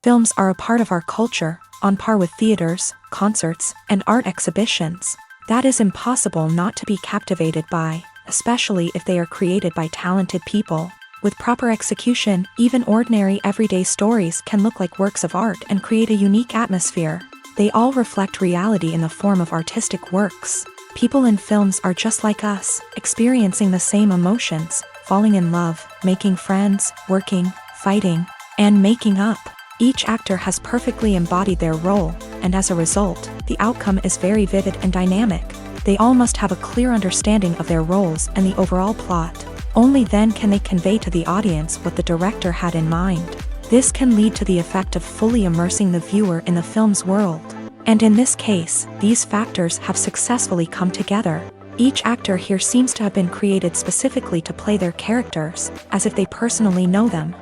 Films are a part of our culture, on par with theaters, concerts, and art exhibitions. That is impossible not to be captivated by, especially if they are created by talented people. With proper execution, even ordinary everyday stories can look like works of art and create a unique atmosphere. They all reflect reality in the form of artistic works. People in films are just like us, experiencing the same emotions, falling in love, making friends, working, fighting, and making up. Each actor has perfectly embodied their role, and as a result, the outcome is very vivid and dynamic. They all must have a clear understanding of their roles and the overall plot. Only then can they convey to the audience what the director had in mind. This can lead to the effect of fully immersing the viewer in the film's world. And in this case, these factors have successfully come together. Each actor here seems to have been created specifically to play their characters, as if they personally know them.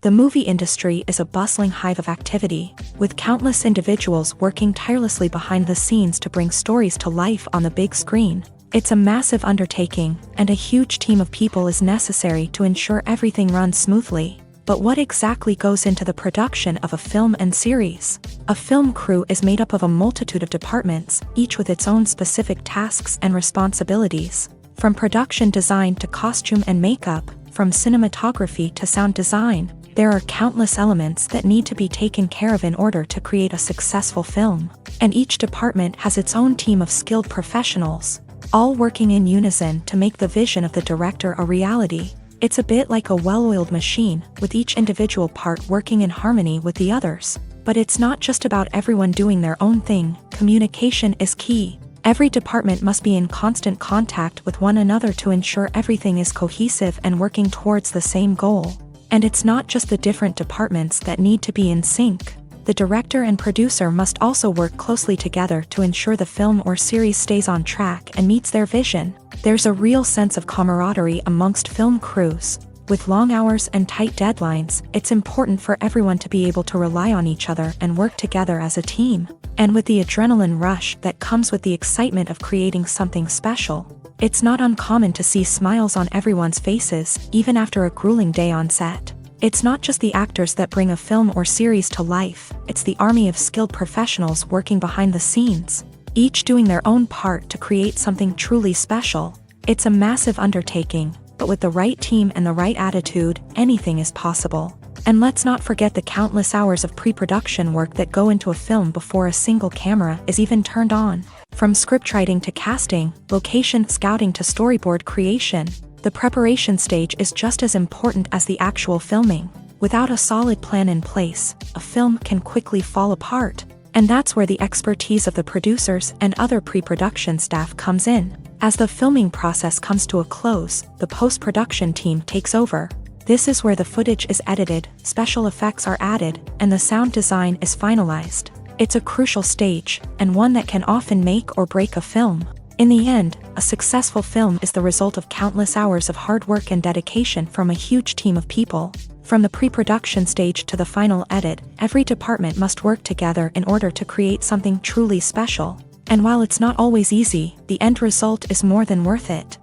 The movie industry is a bustling hive of activity, with countless individuals working tirelessly behind the scenes to bring stories to life on the big screen. It's a massive undertaking, and a huge team of people is necessary to ensure everything runs smoothly. But what exactly goes into the production of a film and series? A film crew is made up of a multitude of departments, each with its own specific tasks and responsibilities. From production design to costume and makeup, from cinematography to sound design, there are countless elements that need to be taken care of in order to create a successful film. And each department has its own team of skilled professionals, all working in unison to make the vision of the director a reality. It's a bit like a well-oiled machine, with each individual part working in harmony with the others. But it's not just about everyone doing their own thing. Communication is key. Every department must be in constant contact with one another to ensure everything is cohesive and working towards the same goal. And it's not just the different departments that need to be in sync. The director and producer must also work closely together to ensure the film or series stays on track and meets their vision. There's a real sense of camaraderie amongst film crews. With long hours and tight deadlines, it's important for everyone to be able to rely on each other and work together as a team. And with the adrenaline rush that comes with the excitement of creating something special, it's not uncommon to see smiles on everyone's faces, even after a grueling day on set. It's not just the actors that bring a film or series to life, it's the army of skilled professionals working behind the scenes, each doing their own part to create something truly special. It's a massive undertaking, but with the right team and the right attitude, anything is possible. And let's not forget the countless hours of pre-production work that go into a film before a single camera is even turned on. From scriptwriting to casting, location scouting to storyboard creation, the preparation stage is just as important as the actual filming. Without a solid plan in place, a film can quickly fall apart. And that's where the expertise of the producers and other pre-production staff comes in. As the filming process comes to a close, the post-production team takes over. This is where the footage is edited, special effects are added, and the sound design is finalized. It's a crucial stage, and one that can often make or break a film. In the end, a successful film is the result of countless hours of hard work and dedication from a huge team of people. From the pre-production stage to the final edit, every department must work together in order to create something truly special. And while it's not always easy, the end result is more than worth it.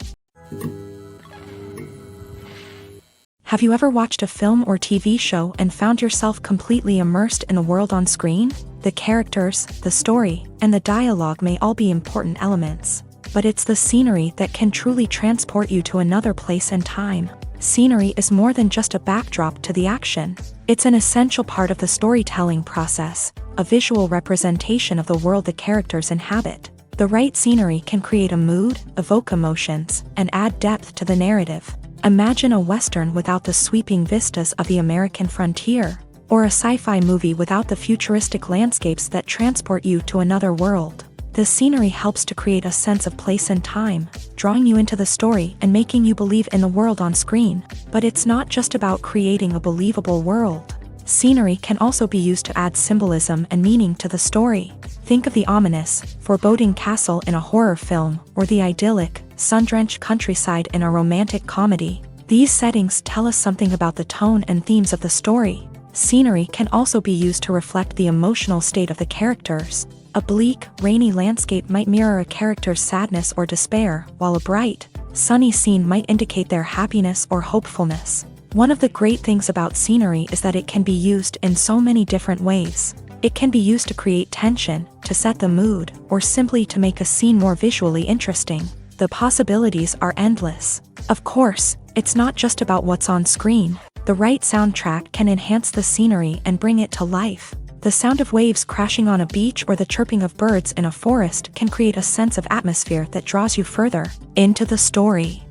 Have you ever watched a film or TV show and found yourself completely immersed in the world on screen? The characters, the story, and the dialogue may all be important elements, but it's the scenery that can truly transport you to another place and time. Scenery is more than just a backdrop to the action. It's an essential part of the storytelling process, a visual representation of the world the characters inhabit. The right scenery can create a mood, evoke emotions, and add depth to the narrative. Imagine a Western without the sweeping vistas of the American frontier, or a sci-fi movie without the futuristic landscapes that transport you to another world. The scenery helps to create a sense of place and time, drawing you into the story and making you believe in the world on screen. But it's not just about creating a believable world. Scenery can also be used to add symbolism and meaning to the story. Think of the ominous, foreboding castle in a horror film, or the idyllic, sun-drenched countryside in a romantic comedy. These settings tell us something about the tone and themes of the story. Scenery can also be used to reflect the emotional state of the characters. A bleak, rainy landscape might mirror a character's sadness or despair, while a bright, sunny scene might indicate their happiness or hopefulness. One of the great things about scenery is that it can be used in so many different ways. It can be used to create tension, to set the mood, or simply to make a scene more visually interesting. The possibilities are endless. Of course, it's not just about what's on screen. The right soundtrack can enhance the scenery and bring it to life. The sound of waves crashing on a beach or the chirping of birds in a forest can create a sense of atmosphere that draws you further into the story.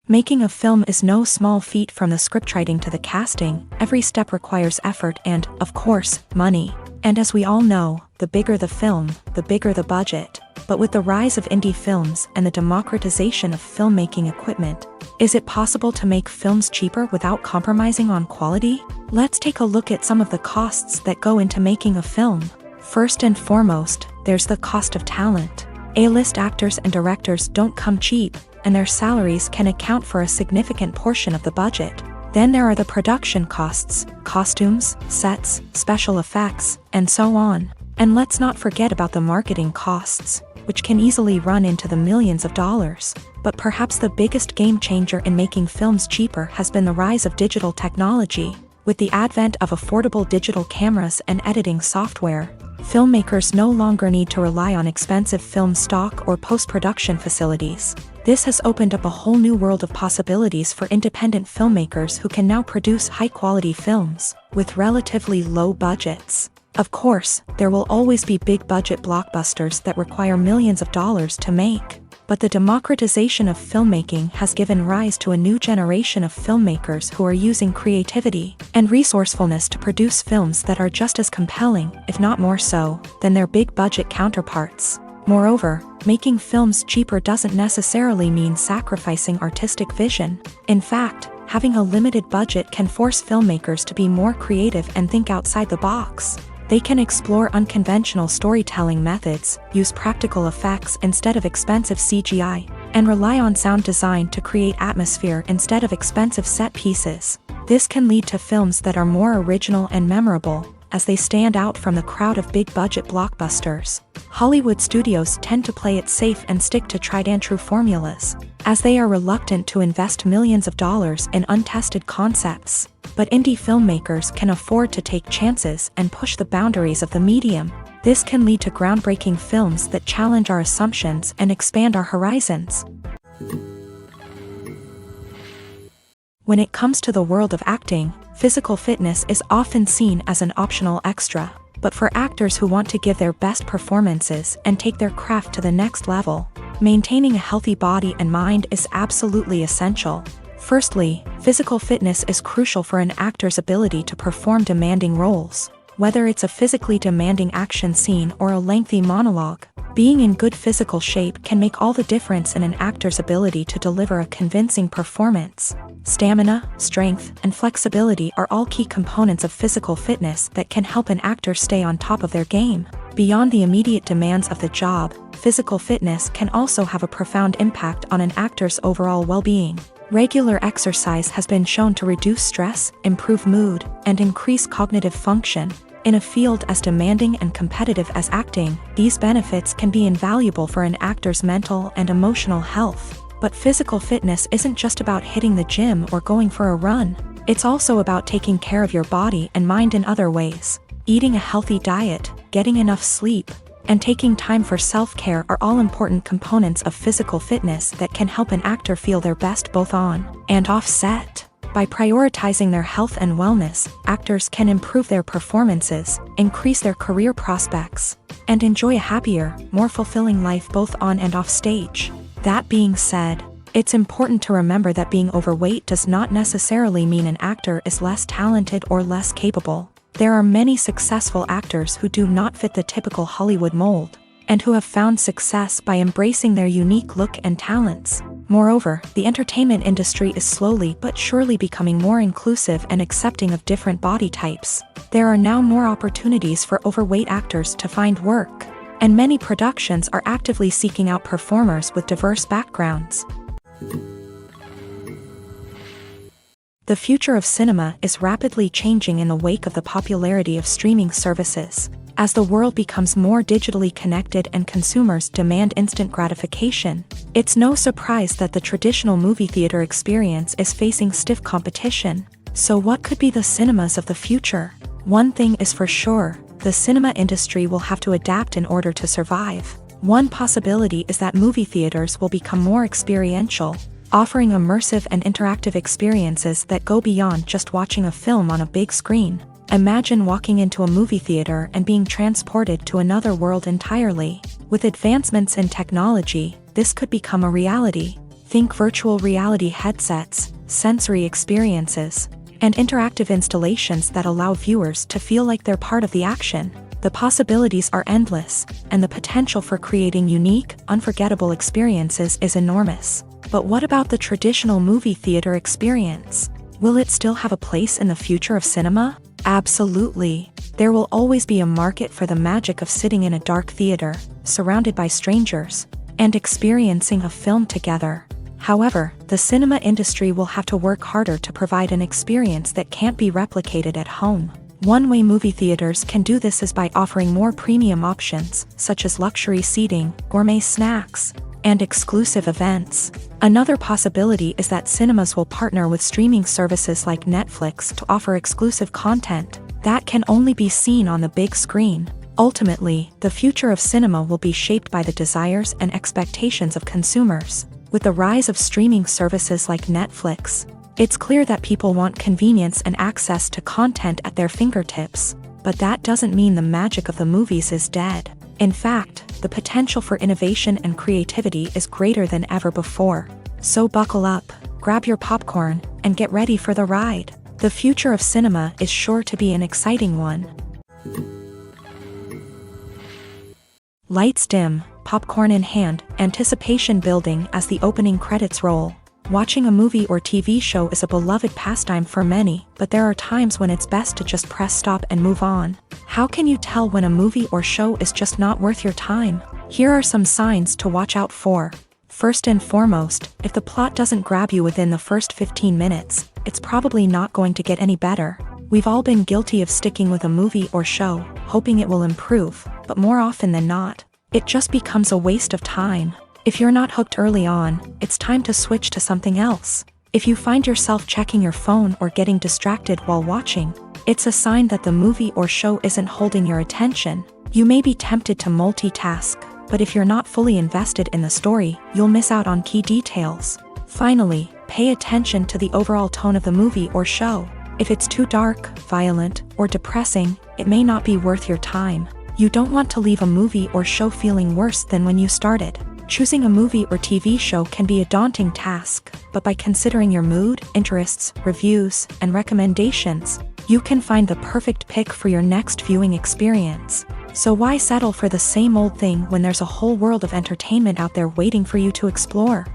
Making a film is no small feat. From the scriptwriting to the casting, every step requires effort and, of course, money. And as we all know, the bigger the film, the bigger the budget. But with the rise of indie films and the democratization of filmmaking equipment, is it possible to make films cheaper without compromising on quality? Let's take a look at some of the costs that go into making a film. First and foremost, there's the cost of talent. A-list actors and directors don't come cheap, and their salaries can account for a significant portion of the budget. Then there are the production costs, costumes, sets, special effects, and so on. And let's not forget about the marketing costs, which can easily run into the millions of dollars. But perhaps the biggest game changer in making films cheaper has been the rise of digital technology. With the advent of affordable digital cameras and editing software, filmmakers no longer need to rely on expensive film stock or post-production facilities. This has opened up a whole new world of possibilities for independent filmmakers who can now produce high-quality films with relatively low budgets. Of course, there will always be big-budget blockbusters that require millions of dollars to make. But the democratization of filmmaking has given rise to a new generation of filmmakers who are using creativity and resourcefulness to produce films that are just as compelling, if not more so, than their big-budget counterparts. Moreover, making films cheaper doesn't necessarily mean sacrificing artistic vision. In fact, having a limited budget can force filmmakers to be more creative and think outside the box. They can explore unconventional storytelling methods, use practical effects instead of expensive CGI, and rely on sound design to create atmosphere instead of expensive set pieces. This can lead to films that are more original and memorable, as they stand out from the crowd of big-budget blockbusters. Hollywood studios tend to play it safe and stick to tried-and-true formulas, as they are reluctant to invest millions of dollars in untested concepts. But indie filmmakers can afford to take chances and push the boundaries of the medium. This can lead to groundbreaking films that challenge our assumptions and expand our horizons. When it comes to the world of acting, physical fitness is often seen as an optional extra. But for actors who want to give their best performances and take their craft to the next level, maintaining a healthy body and mind is absolutely essential. Firstly, physical fitness is crucial for an actor's ability to perform demanding roles. Whether it's a physically demanding action scene or a lengthy monologue, being in good physical shape can make all the difference in an actor's ability to deliver a convincing performance. Stamina, strength, and flexibility are all key components of physical fitness that can help an actor stay on top of their game. Beyond the immediate demands of the job, physical fitness can also have a profound impact on an actor's overall well-being. Regular exercise has been shown to reduce stress, improve mood, and increase cognitive function. In a field as demanding and competitive as acting, these benefits can be invaluable for an actor's mental and emotional health. But physical fitness isn't just about hitting the gym or going for a run. It's also about taking care of your body and mind in other ways. Eating a healthy diet, getting enough sleep, and taking time for self-care are all important components of physical fitness that can help an actor feel their best both on and off set. By prioritizing their health and wellness, actors can improve their performances, increase their career prospects, and enjoy a happier, more fulfilling life both on and off stage. That being said, it's important to remember that being overweight does not necessarily mean an actor is less talented or less capable. There are many successful actors who do not fit the typical Hollywood mold, and who have found success by embracing their unique look and talents. Moreover, the entertainment industry is slowly but surely becoming more inclusive and accepting of different body types. There are now more opportunities for overweight actors to find work, and many productions are actively seeking out performers with diverse backgrounds. The future of cinema is rapidly changing in the wake of the popularity of streaming services. As the world becomes more digitally connected and consumers demand instant gratification, it's no surprise that the traditional movie theater experience is facing stiff competition. So what could be the cinemas of the future? One thing is for sure, the cinema industry will have to adapt in order to survive. One possibility is that movie theaters will become more experiential, offering immersive and interactive experiences that go beyond just watching a film on a big screen. Imagine walking into a movie theater and being transported to another world entirely. With advancements in technology, this could become a reality. Think virtual reality headsets, sensory experiences, and interactive installations that allow viewers to feel like they're part of the action. The possibilities are endless, and the potential for creating unique, unforgettable experiences is enormous. But what about the traditional movie theater experience? Will it still have a place in the future of cinema? Absolutely. There will always be a market for the magic of sitting in a dark theater, surrounded by strangers, and experiencing a film together. However, the cinema industry will have to work harder to provide an experience that can't be replicated at home. One way movie theaters can do this is by offering more premium options, such as luxury seating, gourmet snacks, and exclusive events. Another possibility is that cinemas will partner with streaming services like Netflix to offer exclusive content that can only be seen on the big screen. Ultimately, the future of cinema will be shaped by the desires and expectations of consumers. With the rise of streaming services like Netflix, it's clear that people want convenience and access to content at their fingertips. But that doesn't mean the magic of the movies is dead. In fact, the potential for innovation and creativity is greater than ever before. So buckle up, grab your popcorn, and get ready for the ride. The future of cinema is sure to be an exciting one. Lights dim, popcorn in hand, anticipation building as the opening credits roll. Watching a movie or TV show is a beloved pastime for many, but there are times when it's best to just press stop and move on. How can you tell when a movie or show is just not worth your time? Here are some signs to watch out for. First and foremost, if the plot doesn't grab you within the first 15 minutes, it's probably not going to get any better. We've all been guilty of sticking with a movie or show, hoping it will improve, but more often than not, it just becomes a waste of time. If you're not hooked early on, it's time to switch to something else. If you find yourself checking your phone or getting distracted while watching, it's a sign that the movie or show isn't holding your attention. You may be tempted to multitask, but if you're not fully invested in the story, you'll miss out on key details. Finally, pay attention to the overall tone of the movie or show. If it's too dark, violent, or depressing, it may not be worth your time. You don't want to leave a movie or show feeling worse than when you started. Choosing a movie or TV show can be a daunting task, but by considering your mood, interests, reviews, and recommendations, you can find the perfect pick for your next viewing experience. So why settle for the same old thing when there's a whole world of entertainment out there waiting for you to explore?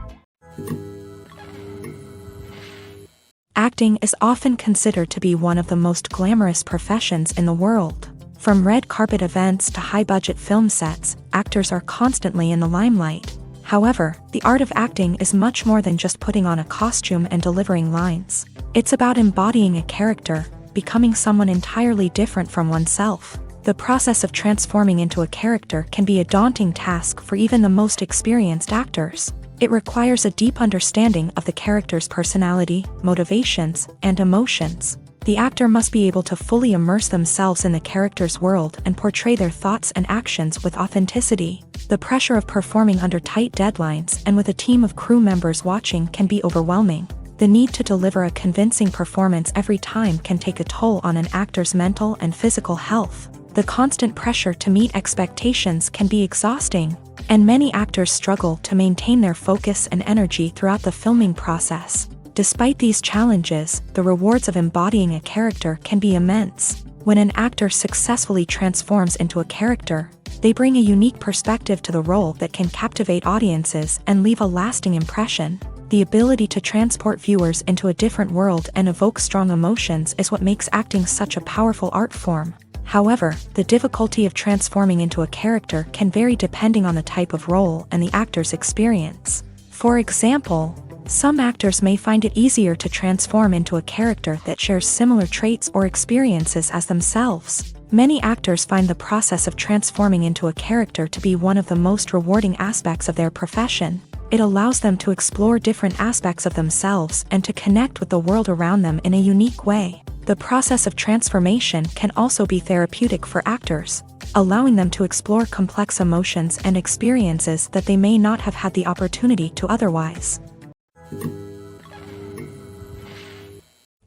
Acting is often considered to be one of the most glamorous professions in the world. From red carpet events to high-budget film sets, actors are constantly in the limelight. However, the art of acting is much more than just putting on a costume and delivering lines. It's about embodying a character, becoming someone entirely different from oneself. The process of transforming into a character can be a daunting task for even the most experienced actors. It requires a deep understanding of the character's personality, motivations, and emotions. The actor must be able to fully immerse themselves in the character's world and portray their thoughts and actions with authenticity. The pressure of performing under tight deadlines and with a team of crew members watching can be overwhelming. The need to deliver a convincing performance every time can take a toll on an actor's mental and physical health. The constant pressure to meet expectations can be exhausting, and many actors struggle to maintain their focus and energy throughout the filming process. Despite these challenges, the rewards of embodying a character can be immense. When an actor successfully transforms into a character, they bring a unique perspective to the role that can captivate audiences and leave a lasting impression. The ability to transport viewers into a different world and evoke strong emotions is what makes acting such a powerful art form. However, the difficulty of transforming into a character can vary depending on the type of role and the actor's experience. For example, some actors may find it easier to transform into a character that shares similar traits or experiences as themselves. Many actors find the process of transforming into a character to be one of the most rewarding aspects of their profession. It allows them to explore different aspects of themselves and to connect with the world around them in a unique way. The process of transformation can also be therapeutic for actors, allowing them to explore complex emotions and experiences that they may not have had the opportunity to otherwise.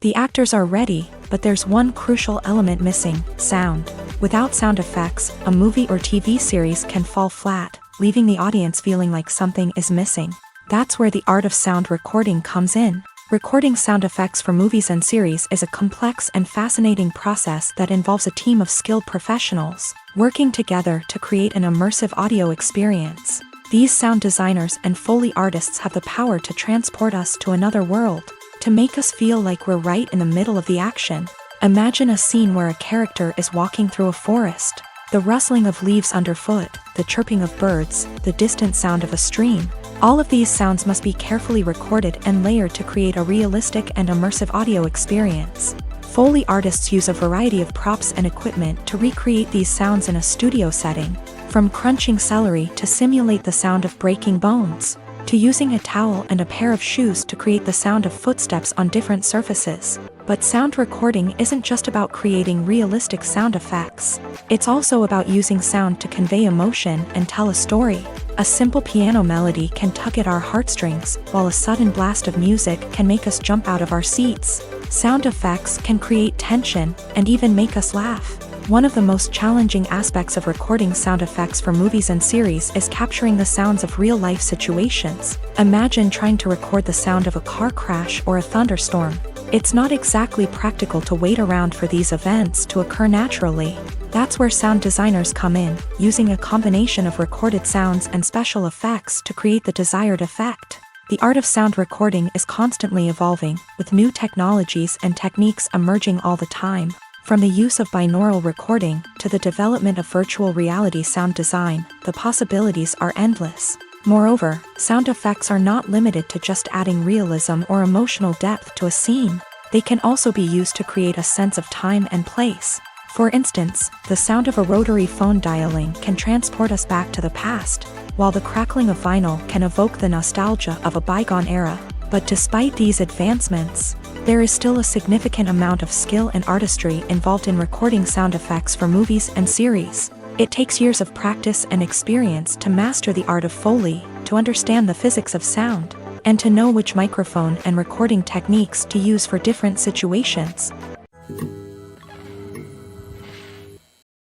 The actors are ready, but there's one crucial element missing: sound. Without sound effects, a movie or TV series can fall flat, leaving the audience feeling like something is missing. That's where the art of sound recording comes in. Recording sound effects for movies and series is a complex and fascinating process that involves a team of skilled professionals working together to create an immersive audio experience. These sound designers and Foley artists have the power to transport us to another world, to make us feel like we're right in the middle of the action. Imagine a scene where a character is walking through a forest. The rustling of leaves underfoot, the chirping of birds, the distant sound of a stream. All of these sounds must be carefully recorded and layered to create a realistic and immersive audio experience. Foley artists use a variety of props and equipment to recreate these sounds in a studio setting, from crunching celery to simulate the sound of breaking bones, to using a towel and a pair of shoes to create the sound of footsteps on different surfaces. But sound recording isn't just about creating realistic sound effects. It's also about using sound to convey emotion and tell a story. A simple piano melody can tug at our heartstrings, while a sudden blast of music can make us jump out of our seats. Sound effects can create tension and even make us laugh. One of the most challenging aspects of recording sound effects for movies and series is capturing the sounds of real-life situations. Imagine trying to record the sound of a car crash or a thunderstorm. It's not exactly practical to wait around for these events to occur naturally. That's where sound designers come in, using a combination of recorded sounds and special effects to create the desired effect. The art of sound recording is constantly evolving, with new technologies and techniques emerging all the time. From the use of binaural recording to the development of virtual reality sound design, the possibilities are endless. Moreover, sound effects are not limited to just adding realism or emotional depth to a scene. They can also be used to create a sense of time and place. For instance, the sound of a rotary phone dialing can transport us back to the past, while the crackling of vinyl can evoke the nostalgia of a bygone era. But despite these advancements, there is still a significant amount of skill and artistry involved in recording sound effects for movies and series. It takes years of practice and experience to master the art of Foley, to understand the physics of sound, and to know which microphone and recording techniques to use for different situations.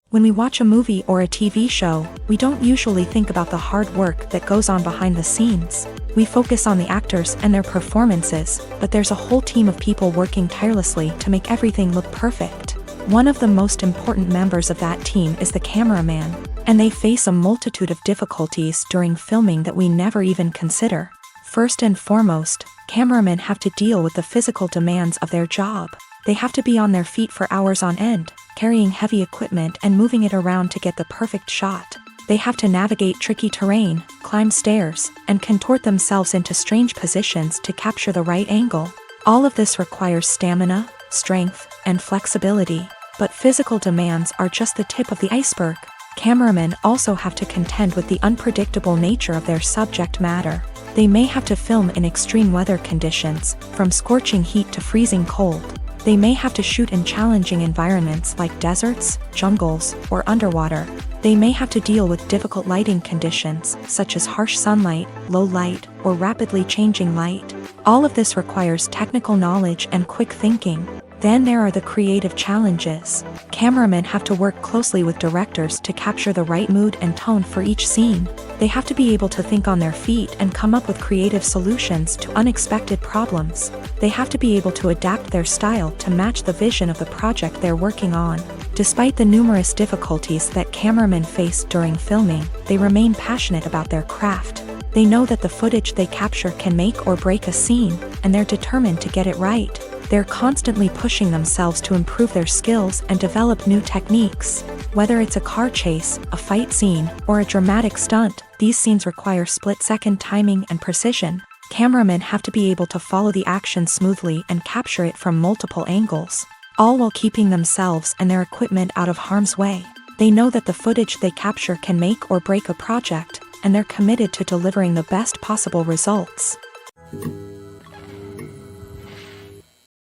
When we watch a movie or a TV show, we don't usually think about the hard work that goes on behind the scenes. We focus on the actors and their performances, but there's a whole team of people working tirelessly to make everything look perfect. One of the most important members of that team is the cameraman, and they face a multitude of difficulties during filming that we never even consider. First and foremost, cameramen have to deal with the physical demands of their job. They have to be on their feet for hours on end, carrying heavy equipment and moving it around to get the perfect shot. They have to navigate tricky terrain, climb stairs, and contort themselves into strange positions to capture the right angle. All of this requires stamina, strength, and flexibility. But physical demands are just the tip of the iceberg. Cameramen also have to contend with the unpredictable nature of their subject matter. They may have to film in extreme weather conditions, from scorching heat to freezing cold. They may have to shoot in challenging environments like deserts, jungles, or underwater. They may have to deal with difficult lighting conditions, such as harsh sunlight, low light, or rapidly changing light. All of this requires technical knowledge and quick thinking. Then there are the creative challenges. Cameramen have to work closely with directors to capture the right mood and tone for each scene. They have to be able to think on their feet and come up with creative solutions to unexpected problems. They have to be able to adapt their style to match the vision of the project they're working on. Despite the numerous difficulties that cameramen face during filming, they remain passionate about their craft. They know that the footage they capture can make or break a scene, and they're determined to get it right. They're constantly pushing themselves to improve their skills and develop new techniques. Whether it's a car chase, a fight scene, or a dramatic stunt, these scenes require split-second timing and precision. Cameramen have to be able to follow the action smoothly and capture it from multiple angles, all while keeping themselves and their equipment out of harm's way. They know that the footage they capture can make or break a project, and they're committed to delivering the best possible results.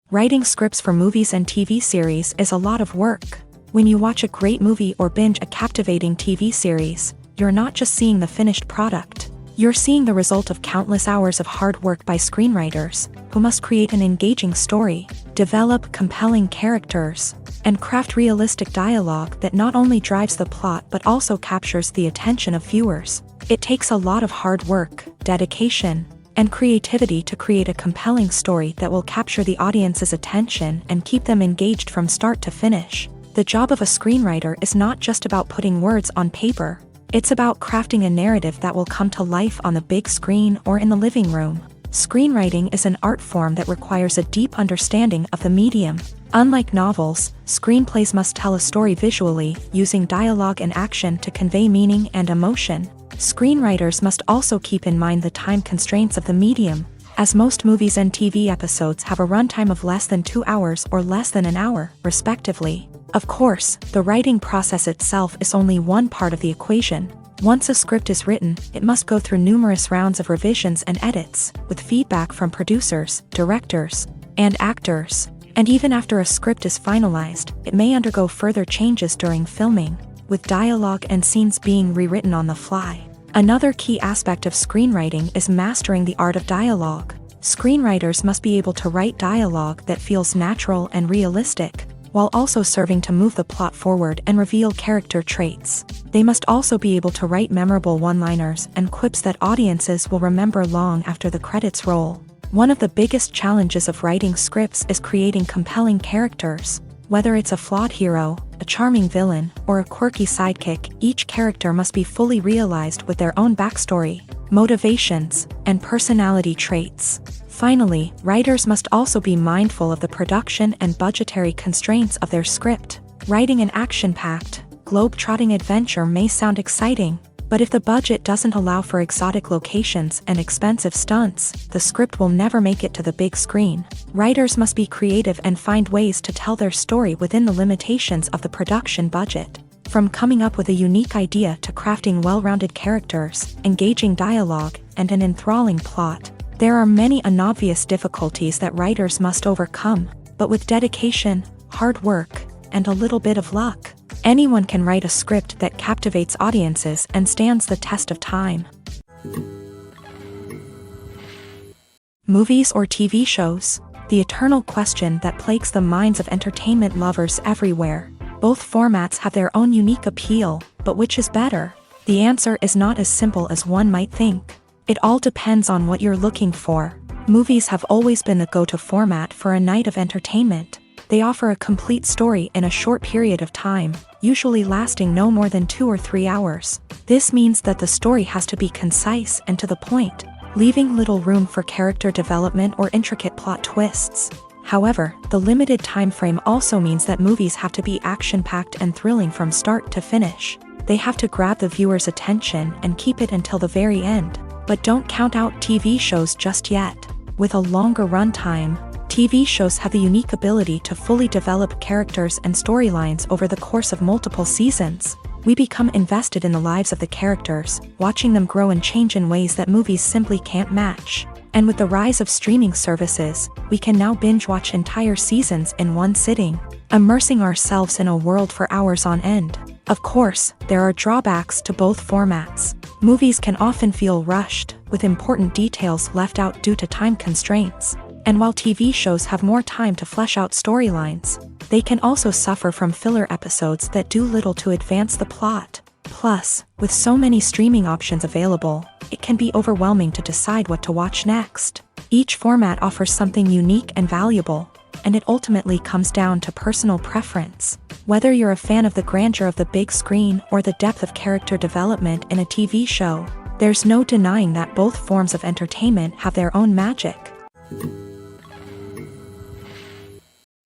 Writing scripts for movies and TV series is a lot of work. When you watch a great movie or binge a captivating TV series, you're not just seeing the finished product. You're seeing the result of countless hours of hard work by screenwriters, who must create an engaging story, develop compelling characters, and craft realistic dialogue that not only drives the plot but also captures the attention of viewers. It takes a lot of hard work, dedication, and creativity to create a compelling story that will capture the audience's attention and keep them engaged from start to finish. The job of a screenwriter is not just about putting words on paper. It's about crafting a narrative that will come to life on the big screen or in the living room. Screenwriting is an art form that requires a deep understanding of the medium. Unlike novels, screenplays must tell a story visually, using dialogue and action to convey meaning and emotion. Screenwriters must also keep in mind the time constraints of the medium, as most movies and TV episodes have a runtime of less than 2 hours or less than an hour, respectively. Of course, the writing process itself is only one part of the equation. Once a script is written, it must go through numerous rounds of revisions and edits, with feedback from producers, directors, and actors. And even after a script is finalized, it may undergo further changes during filming, with dialogue and scenes being rewritten on the fly. Another key aspect of screenwriting is mastering the art of dialogue. Screenwriters must be able to write dialogue that feels natural and realistic, while also serving to move the plot forward and reveal character traits. They must also be able to write memorable one-liners and quips that audiences will remember long after the credits roll. One of the biggest challenges of writing scripts is creating compelling characters. Whether it's a flawed hero, a charming villain, or a quirky sidekick, each character must be fully realized with their own backstory, motivations, and personality traits. Finally, writers must also be mindful of the production and budgetary constraints of their script. Writing an action-packed, globe-trotting adventure may sound exciting, but if the budget doesn't allow for exotic locations and expensive stunts, the script will never make it to the big screen. Writers must be creative and find ways to tell their story within the limitations of the production budget. From coming up with a unique idea to crafting well-rounded characters, engaging dialogue, and an enthralling plot, there are many unobvious difficulties that writers must overcome, but with dedication, hard work, and a little bit of luck, anyone can write a script that captivates audiences and stands the test of time. Movies or TV shows? The eternal question that plagues the minds of entertainment lovers everywhere. Both formats have their own unique appeal, but which is better? The answer is not as simple as one might think. It all depends on what you're looking for. Movies have always been the go-to format for a night of entertainment. They offer a complete story in a short period of time, usually lasting no more than 2 or 3 hours. This means that the story has to be concise and to the point, leaving little room for character development or intricate plot twists. However, the limited time frame also means that movies have to be action-packed and thrilling from start to finish. They have to grab the viewer's attention and keep it until the very end. But don't count out TV shows just yet. With a longer runtime, TV shows have the unique ability to fully develop characters and storylines over the course of multiple seasons. We become invested in the lives of the characters, watching them grow and change in ways that movies simply can't match. And with the rise of streaming services, we can now binge-watch entire seasons in one sitting, immersing ourselves in a world for hours on end. Of course, there are drawbacks to both formats. Movies can often feel rushed, with important details left out due to time constraints. And while TV shows have more time to flesh out storylines, they can also suffer from filler episodes that do little to advance the plot. Plus, with so many streaming options available, it can be overwhelming to decide what to watch next. Each format offers something unique and valuable, and it ultimately comes down to personal preference. Whether you're a fan of the grandeur of the big screen or the depth of character development in a TV show, there's no denying that both forms of entertainment have their own magic.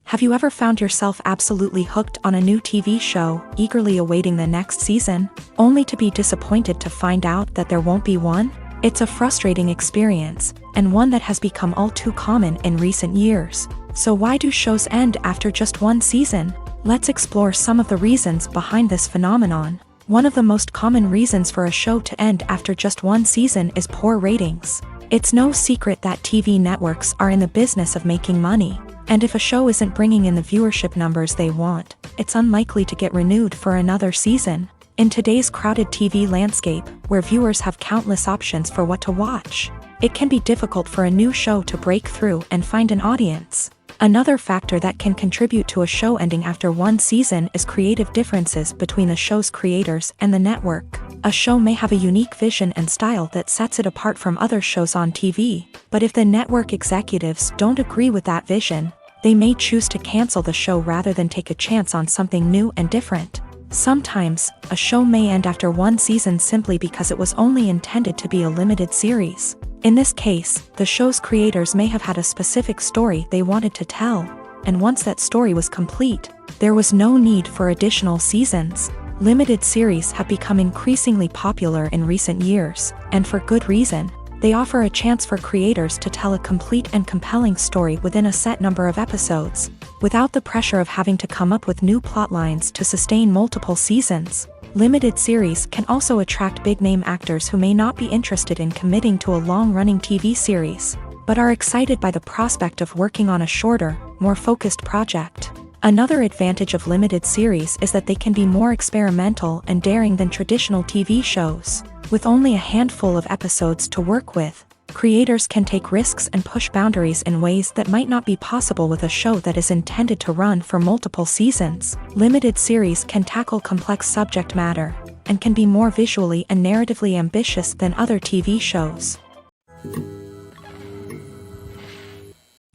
Have you ever found yourself absolutely hooked on a new TV show, eagerly awaiting the next season, only to be disappointed to find out that there won't be one? It's a frustrating experience, and one that has become all too common in recent years. So why do shows end after just one season? Let's explore some of the reasons behind this phenomenon. One of the most common reasons for a show to end after just one season is poor ratings. It's no secret that TV networks are in the business of making money. And if a show isn't bringing in the viewership numbers they want, it's unlikely to get renewed for another season. In today's crowded TV landscape, where viewers have countless options for what to watch, it can be difficult for a new show to break through and find an audience. Another factor that can contribute to a show ending after one season is creative differences between the show's creators and the network. A show may have a unique vision and style that sets it apart from other shows on TV, but if the network executives don't agree with that vision, they may choose to cancel the show rather than take a chance on something new and different. Sometimes, a show may end after one season simply because it was only intended to be a limited series. In this case, the show's creators may have had a specific story they wanted to tell, and once that story was complete, there was no need for additional seasons. Limited series have become increasingly popular in recent years, and for good reason. They offer a chance for creators to tell a complete and compelling story within a set number of episodes, without the pressure of having to come up with new plot lines to sustain multiple seasons. Limited series can also attract big-name actors who may not be interested in committing to a long-running TV series, but are excited by the prospect of working on a shorter, more focused project. Another advantage of limited series is that they can be more experimental and daring than traditional TV shows. With only a handful of episodes to work with, creators can take risks and push boundaries in ways that might not be possible with a show that is intended to run for multiple seasons. Limited series can tackle complex subject matter, and can be more visually and narratively ambitious than other TV shows.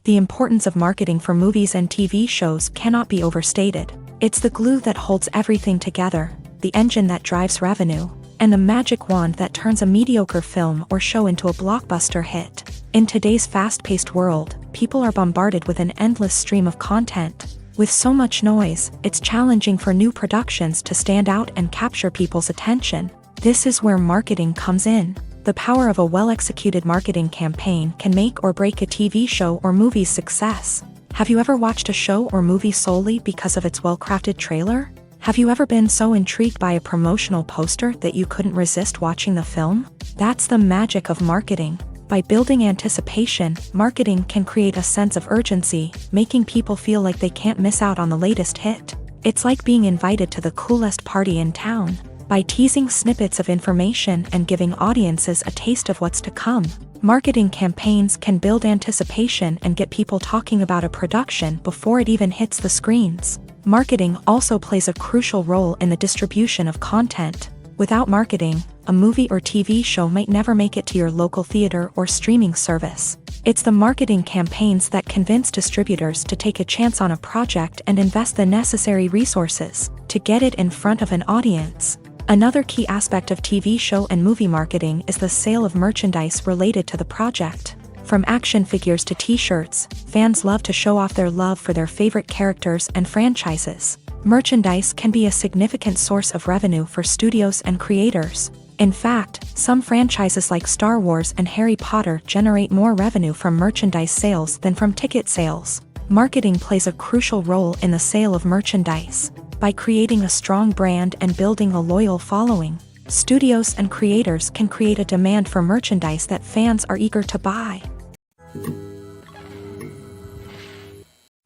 The importance of marketing for movies and TV shows cannot be overstated. It's the glue that holds everything together, the engine that drives revenue, and the magic wand that turns a mediocre film or show into a blockbuster hit. In today's fast-paced world, people are bombarded with an endless stream of content. With so much noise, it's challenging for new productions to stand out and capture people's attention. This is where marketing comes in. The power of a well-executed marketing campaign can make or break a TV show or movie's success. Have you ever watched a show or movie solely because of its well-crafted trailer? Have you ever been so intrigued by a promotional poster that you couldn't resist watching the film? That's the magic of marketing. By building anticipation, marketing can create a sense of urgency, making people feel like they can't miss out on the latest hit. It's like being invited to the coolest party in town. By teasing snippets of information and giving audiences a taste of what's to come, marketing campaigns can build anticipation and get people talking about a production before it even hits the screens. Marketing also plays a crucial role in the distribution of content. Without marketing, a movie or TV show might never make it to your local theater or streaming service. It's the marketing campaigns that convince distributors to take a chance on a project and invest the necessary resources to get it in front of an audience. Another key aspect of TV show and movie marketing is the sale of merchandise related to the project. From action figures to t-shirts, fans love to show off their love for their favorite characters and franchises. Merchandise can be a significant source of revenue for studios and creators. In fact, some franchises like Star Wars and Harry Potter generate more revenue from merchandise sales than from ticket sales. Marketing plays a crucial role in the sale of merchandise. By creating a strong brand and building a loyal following, studios and creators can create a demand for merchandise that fans are eager to buy.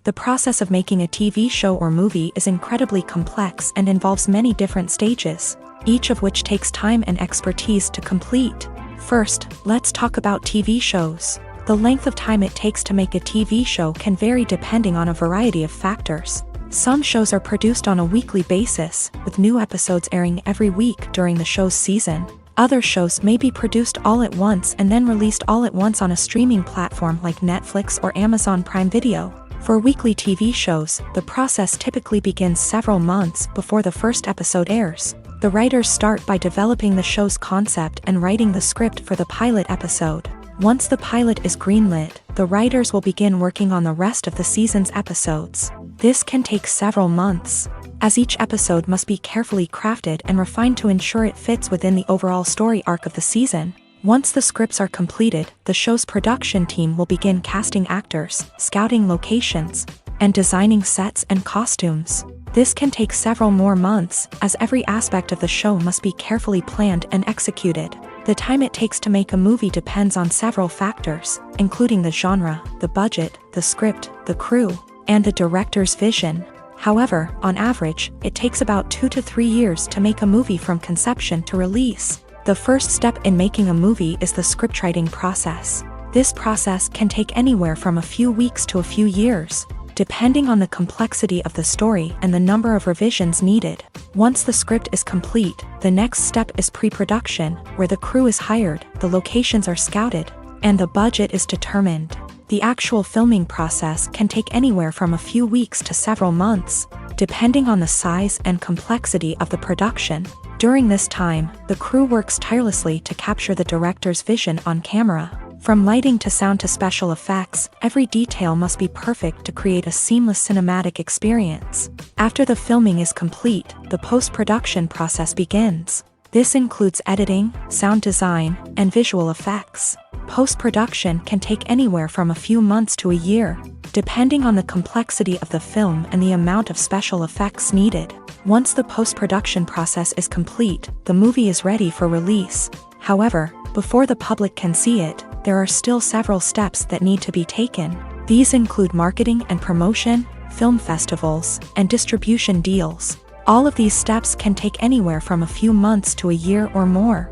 The process of making a TV show or movie is incredibly complex and involves many different stages, each of which takes time and expertise to complete. First, let's talk about TV shows. The length of time it takes to make a TV show can vary depending on a variety of factors. Some shows are produced on a weekly basis, with new episodes airing every week during the show's season. Other shows may be produced all at once and then released all at once on a streaming platform like Netflix or Amazon Prime Video. For weekly TV shows, the process typically begins several months before the first episode airs. The writers start by developing the show's concept and writing the script for the pilot episode. Once the pilot is greenlit, the writers will begin working on the rest of the season's episodes. This can take several months, as each episode must be carefully crafted and refined to ensure it fits within the overall story arc of the season. Once the scripts are completed, the show's production team will begin casting actors, scouting locations, and designing sets and costumes. This can take several more months, as every aspect of the show must be carefully planned and executed. The time it takes to make a movie depends on several factors, including the genre, the budget, the script, the crew, and the director's vision. However, on average, it takes about 2 to 3 years to make a movie from conception to release. The first step in making a movie is the scriptwriting process. This process can take anywhere from a few weeks to a few years, depending on the complexity of the story and the number of revisions needed. Once the script is complete, the next step is pre-production, where the crew is hired, the locations are scouted, and the budget is determined. The actual filming process can take anywhere from a few weeks to several months, depending on the size and complexity of the production. During this time, the crew works tirelessly to capture the director's vision on camera. From lighting to sound to special effects, every detail must be perfect to create a seamless cinematic experience. After the filming is complete, the post-production process begins. This includes editing, sound design, and visual effects. Post-production can take anywhere from a few months to a year, depending on the complexity of the film and the amount of special effects needed. Once the post-production process is complete, the movie is ready for release. However, before the public can see it, there are still several steps that need to be taken. These include marketing and promotion, film festivals, and distribution deals. All of these steps can take anywhere from a few months to a year or more.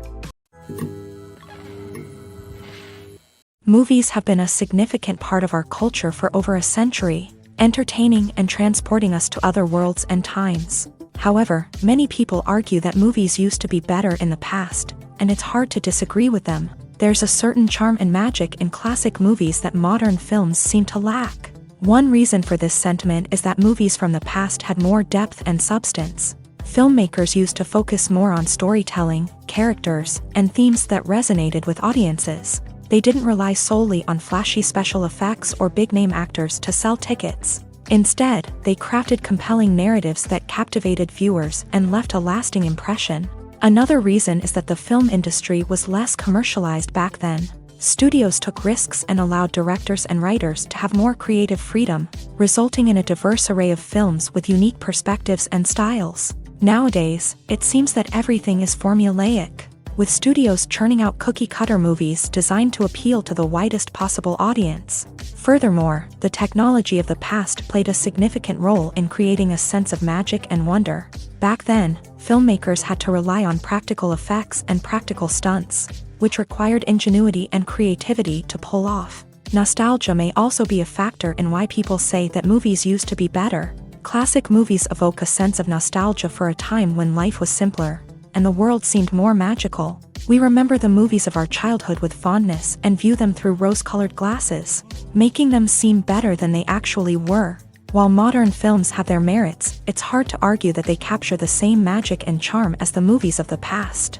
Movies have been a significant part of our culture for over a century, entertaining and transporting us to other worlds and times. However, many people argue that movies used to be better in the past, and it's hard to disagree with them. There's a certain charm and magic in classic movies that modern films seem to lack. One reason for this sentiment is that movies from the past had more depth and substance. Filmmakers used to focus more on storytelling, characters, and themes that resonated with audiences. They didn't rely solely on flashy special effects or big-name actors to sell tickets. Instead, they crafted compelling narratives that captivated viewers and left a lasting impression. Another reason is that the film industry was less commercialized back then. Studios took risks and allowed directors and writers to have more creative freedom, resulting in a diverse array of films with unique perspectives and styles. Nowadays, it seems that everything is formulaic, with studios churning out cookie-cutter movies designed to appeal to the widest possible audience. Furthermore, the technology of the past played a significant role in creating a sense of magic and wonder. Back then, filmmakers had to rely on practical effects and practical stunts, which required ingenuity and creativity to pull off. Nostalgia may also be a factor in why people say that movies used to be better. Classic movies evoke a sense of nostalgia for a time when life was simpler, and the world seemed more magical. We remember the movies of our childhood with fondness and view them through rose-colored glasses, making them seem better than they actually were. While modern films have their merits, it's hard to argue that they capture the same magic and charm as the movies of the past.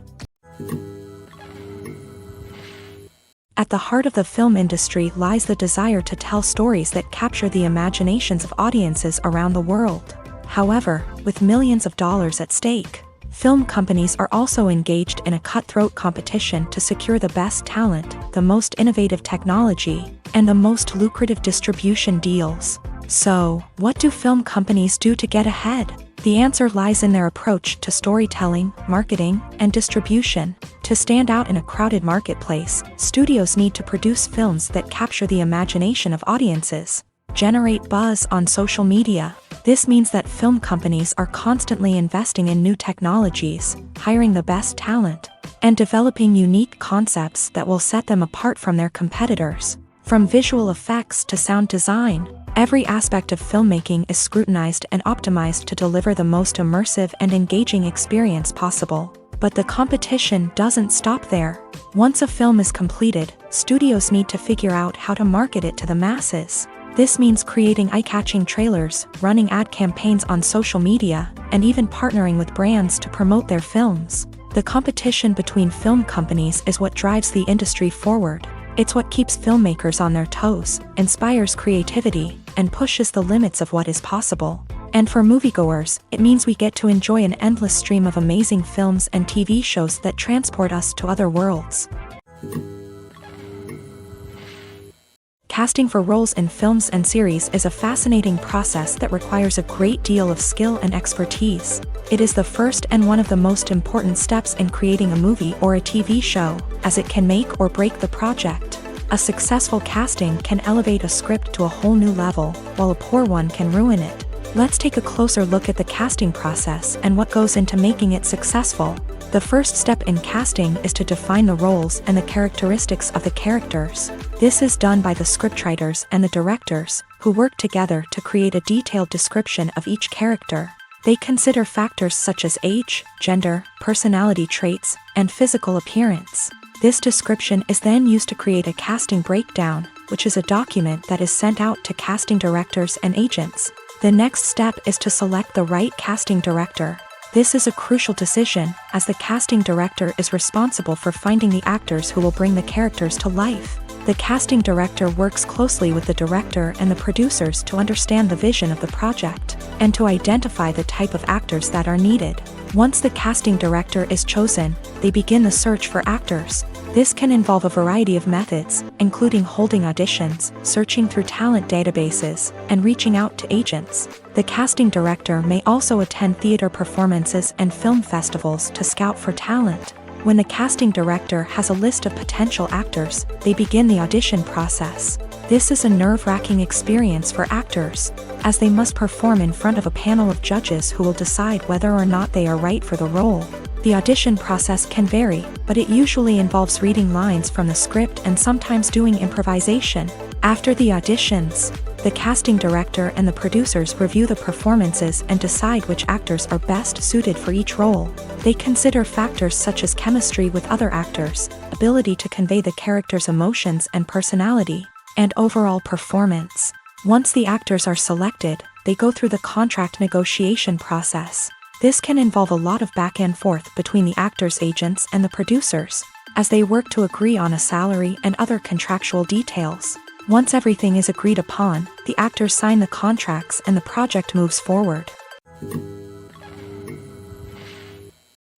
At the heart of the film industry lies the desire to tell stories that capture the imaginations of audiences around the world. However, with millions of dollars at stake, film companies are also engaged in a cutthroat competition to secure the best talent, the most innovative technology, and the most lucrative distribution deals. So, what do film companies do to get ahead? The answer lies in their approach to storytelling, marketing, and distribution. To stand out in a crowded marketplace, studios need to produce films that capture the imagination of audiences, generate buzz on social media. This means that film companies are constantly investing in new technologies, hiring the best talent, and developing unique concepts that will set them apart from their competitors. From visual effects to sound design, every aspect of filmmaking is scrutinized and optimized to deliver the most immersive and engaging experience possible. But the competition doesn't stop there. Once a film is completed, studios need to figure out how to market it to the masses. This means creating eye-catching trailers, running ad campaigns on social media, and even partnering with brands to promote their films. The competition between film companies is what drives the industry forward. It's what keeps filmmakers on their toes, inspires creativity, and pushes the limits of what is possible. And for moviegoers, it means we get to enjoy an endless stream of amazing films and TV shows that transport us to other worlds. Casting for roles in films and series is a fascinating process that requires a great deal of skill and expertise. It is the first and one of the most important steps in creating a movie or a TV show, as it can make or break the project. A successful casting can elevate a script to a whole new level, while a poor one can ruin it. Let's take a closer look at the casting process and what goes into making it successful. The first step in casting is to define the roles and the characteristics of the characters. This is done by the scriptwriters and the directors, who work together to create a detailed description of each character. They consider factors such as age, gender, personality traits, and physical appearance. This description is then used to create a casting breakdown, which is a document that is sent out to casting directors and agents. The next step is to select the right casting director. This is a crucial decision, as the casting director is responsible for finding the actors who will bring the characters to life. The casting director works closely with the director and the producers to understand the vision of the project, and to identify the type of actors that are needed. Once the casting director is chosen, they begin the search for actors. This can involve a variety of methods, including holding auditions, searching through talent databases, and reaching out to agents. The casting director may also attend theater performances and film festivals to scout for talent. When the casting director has a list of potential actors, they begin the audition process. This is a nerve-wracking experience for actors, as they must perform in front of a panel of judges who will decide whether or not they are right for the role. The audition process can vary, but it usually involves reading lines from the script and sometimes doing improvisation. After the auditions, the casting director and the producers review the performances and decide which actors are best suited for each role. They consider factors such as chemistry with other actors, ability to convey the character's emotions and personality, and overall performance. Once the actors are selected, they go through the contract negotiation process. This can involve a lot of back and forth between the actors' agents and the producers, as they work to agree on a salary and other contractual details. Once everything is agreed upon, the actors sign the contracts and the project moves forward.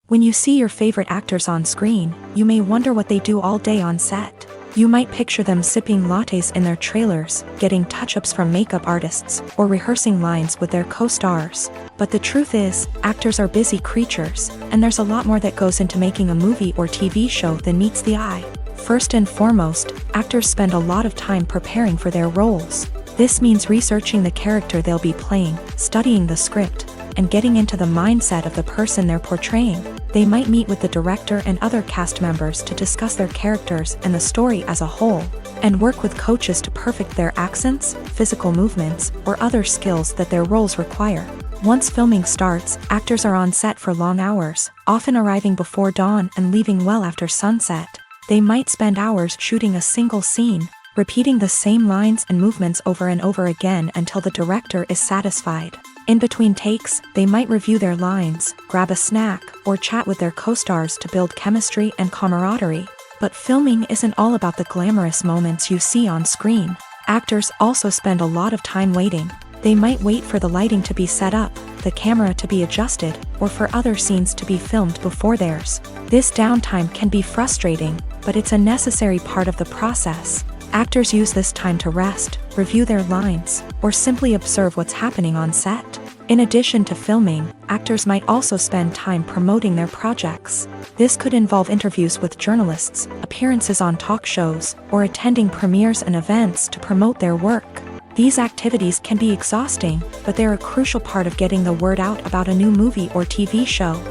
When you see your favorite actors on screen, you may wonder what they do all day on set. You might picture them sipping lattes in their trailers, getting touch-ups from makeup artists, or rehearsing lines with their co-stars. But the truth is, actors are busy creatures, and there's a lot more that goes into making a movie or TV show than meets the eye. First and foremost, actors spend a lot of time preparing for their roles. This means researching the character they'll be playing, studying the script, and getting into the mindset of the person they're portraying. They might meet with the director and other cast members to discuss their characters and the story as a whole, and work with coaches to perfect their accents, physical movements, or other skills that their roles require. Once filming starts, actors are on set for long hours, often arriving before dawn and leaving well after sunset. They might spend hours shooting a single scene, repeating the same lines and movements over and over again until the director is satisfied. In between takes, they might review their lines, grab a snack, or chat with their co-stars to build chemistry and camaraderie. But filming isn't all about the glamorous moments you see on screen. Actors also spend a lot of time waiting. They might wait for the lighting to be set up, the camera to be adjusted, or for other scenes to be filmed before theirs. This downtime can be frustrating, but it's a necessary part of the process. Actors use this time to rest, review their lines, or simply observe what's happening on set. In addition to filming, actors might also spend time promoting their projects. This could involve interviews with journalists, appearances on talk shows, or attending premieres and events to promote their work. These activities can be exhausting, but they're a crucial part of getting the word out about a new movie or TV show.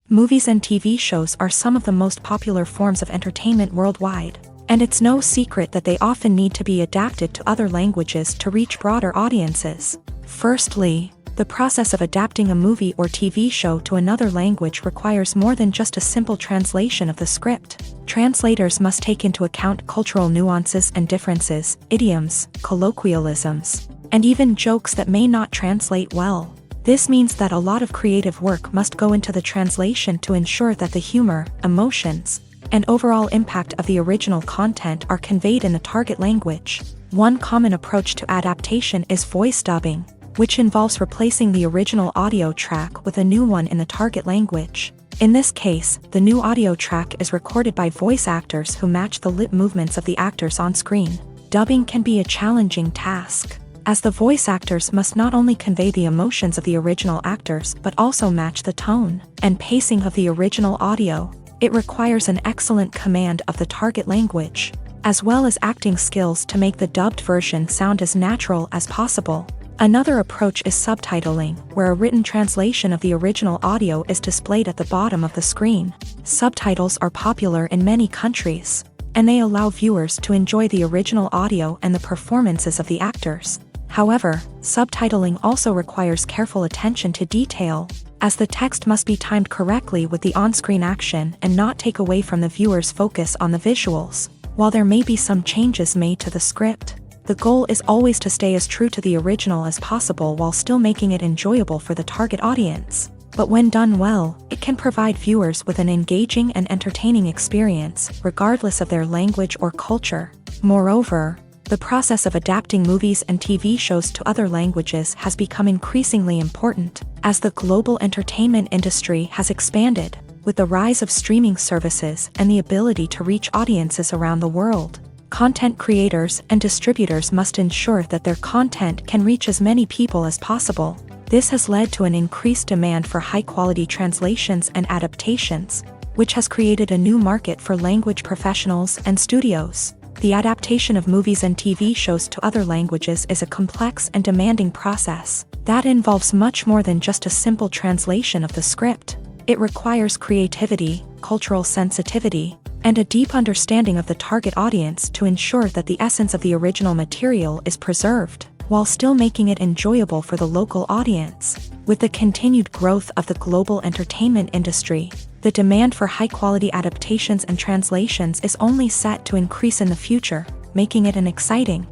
Movies and TV shows are some of the most popular forms of entertainment worldwide, and it's no secret that they often need to be adapted to other languages to reach broader audiences. Firstly, the process of adapting a movie or TV show to another language requires more than just a simple translation of the script. Translators must take into account cultural nuances and differences, idioms, colloquialisms, and even jokes that may not translate well. This means that a lot of creative work must go into the translation to ensure that the humor, emotions, and overall impact of the original content are conveyed in the target language. One common approach to adaptation is voice dubbing, which involves replacing the original audio track with a new one in the target language. In this case, the new audio track is recorded by voice actors who match the lip movements of the actors on screen. Dubbing can be a challenging task, as the voice actors must not only convey the emotions of the original actors but also match the tone and pacing of the original audio. It requires an excellent command of the target language, as well as acting skills to make the dubbed version sound as natural as possible. Another approach is subtitling, where a written translation of the original audio is displayed at the bottom of the screen. Subtitles are popular in many countries, and they allow viewers to enjoy the original audio and the performances of the actors. However, subtitling also requires careful attention to detail, as the text must be timed correctly with the on-screen action and not take away from the viewer's focus on the visuals. While there may be some changes made to the script, the goal is always to stay as true to the original as possible while still making it enjoyable for the target audience. But when done well, it can provide viewers with an engaging and entertaining experience, regardless of their language or culture. Moreover, the process of adapting movies and TV shows to other languages has become increasingly important, as the global entertainment industry has expanded, with the rise of streaming services and the ability to reach audiences around the world. Content creators and distributors must ensure that their content can reach as many people as possible. This has led to an increased demand for high-quality translations and adaptations, which has created a new market for language professionals and studios. The adaptation of movies and TV shows to other languages is a complex and demanding process that involves much more than just a simple translation of the script. It requires creativity, cultural sensitivity, and a deep understanding of the target audience to ensure that the essence of the original material is preserved, while still making it enjoyable for the local audience. With the continued growth of the global entertainment industry, the demand for high-quality adaptations and translations is only set to increase in the future, making it an exciting.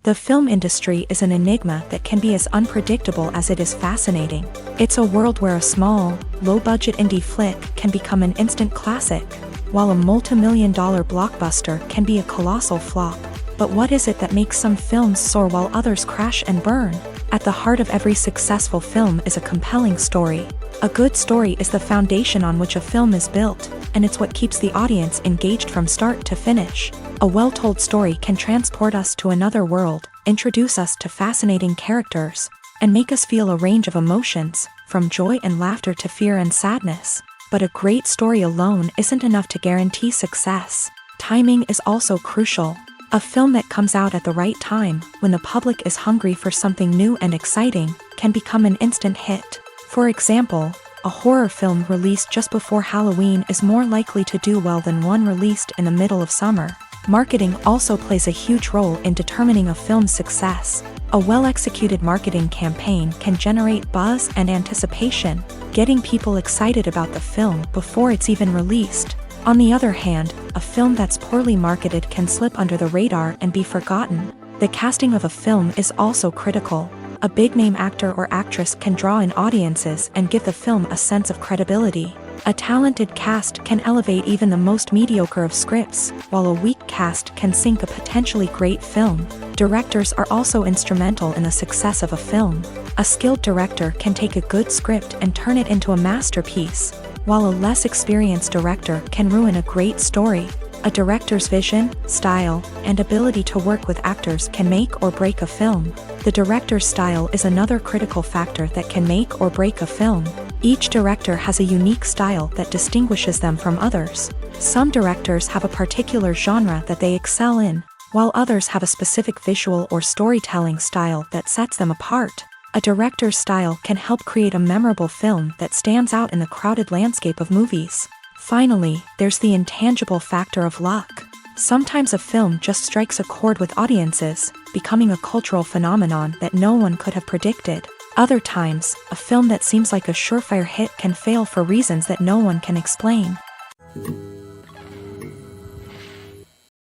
The film industry is an enigma that can be as unpredictable as it is fascinating. It's a world where a small, low-budget indie flick can become an instant classic, while a multi-million-dollar blockbuster can be a colossal flop. But what is it that makes some films soar while others crash and burn? At the heart of every successful film is a compelling story. A good story is the foundation on which a film is built, and it's what keeps the audience engaged from start to finish. A well-told story can transport us to another world, introduce us to fascinating characters, and make us feel a range of emotions, from joy and laughter to fear and sadness. But a great story alone isn't enough to guarantee success. Timing is also crucial. A film that comes out at the right time, when the public is hungry for something new and exciting, can become an instant hit. For example, a horror film released just before Halloween is more likely to do well than one released in the middle of summer. Marketing also plays a huge role in determining a film's success. A well-executed marketing campaign can generate buzz and anticipation, getting people excited about the film before it's even released. On the other hand, a film that's poorly marketed can slip under the radar and be forgotten. The casting of a film is also critical. A big-name actor or actress can draw in audiences and give the film a sense of credibility. A talented cast can elevate even the most mediocre of scripts, while a weak cast can sink a potentially great film. Directors are also instrumental in the success of a film. A skilled director can take a good script and turn it into a masterpiece, while a less experienced director can ruin a great story. A director's vision, style, and ability to work with actors can make or break a film. The director's style is another critical factor that can make or break a film. Each director has a unique style that distinguishes them from others. Some directors have a particular genre that they excel in, while others have a specific visual or storytelling style that sets them apart. A director's style can help create a memorable film that stands out in the crowded landscape of movies. Finally, there's the intangible factor of luck. Sometimes a film just strikes a chord with audiences, becoming a cultural phenomenon that no one could have predicted. Other times, a film that seems like a surefire hit can fail for reasons that no one can explain.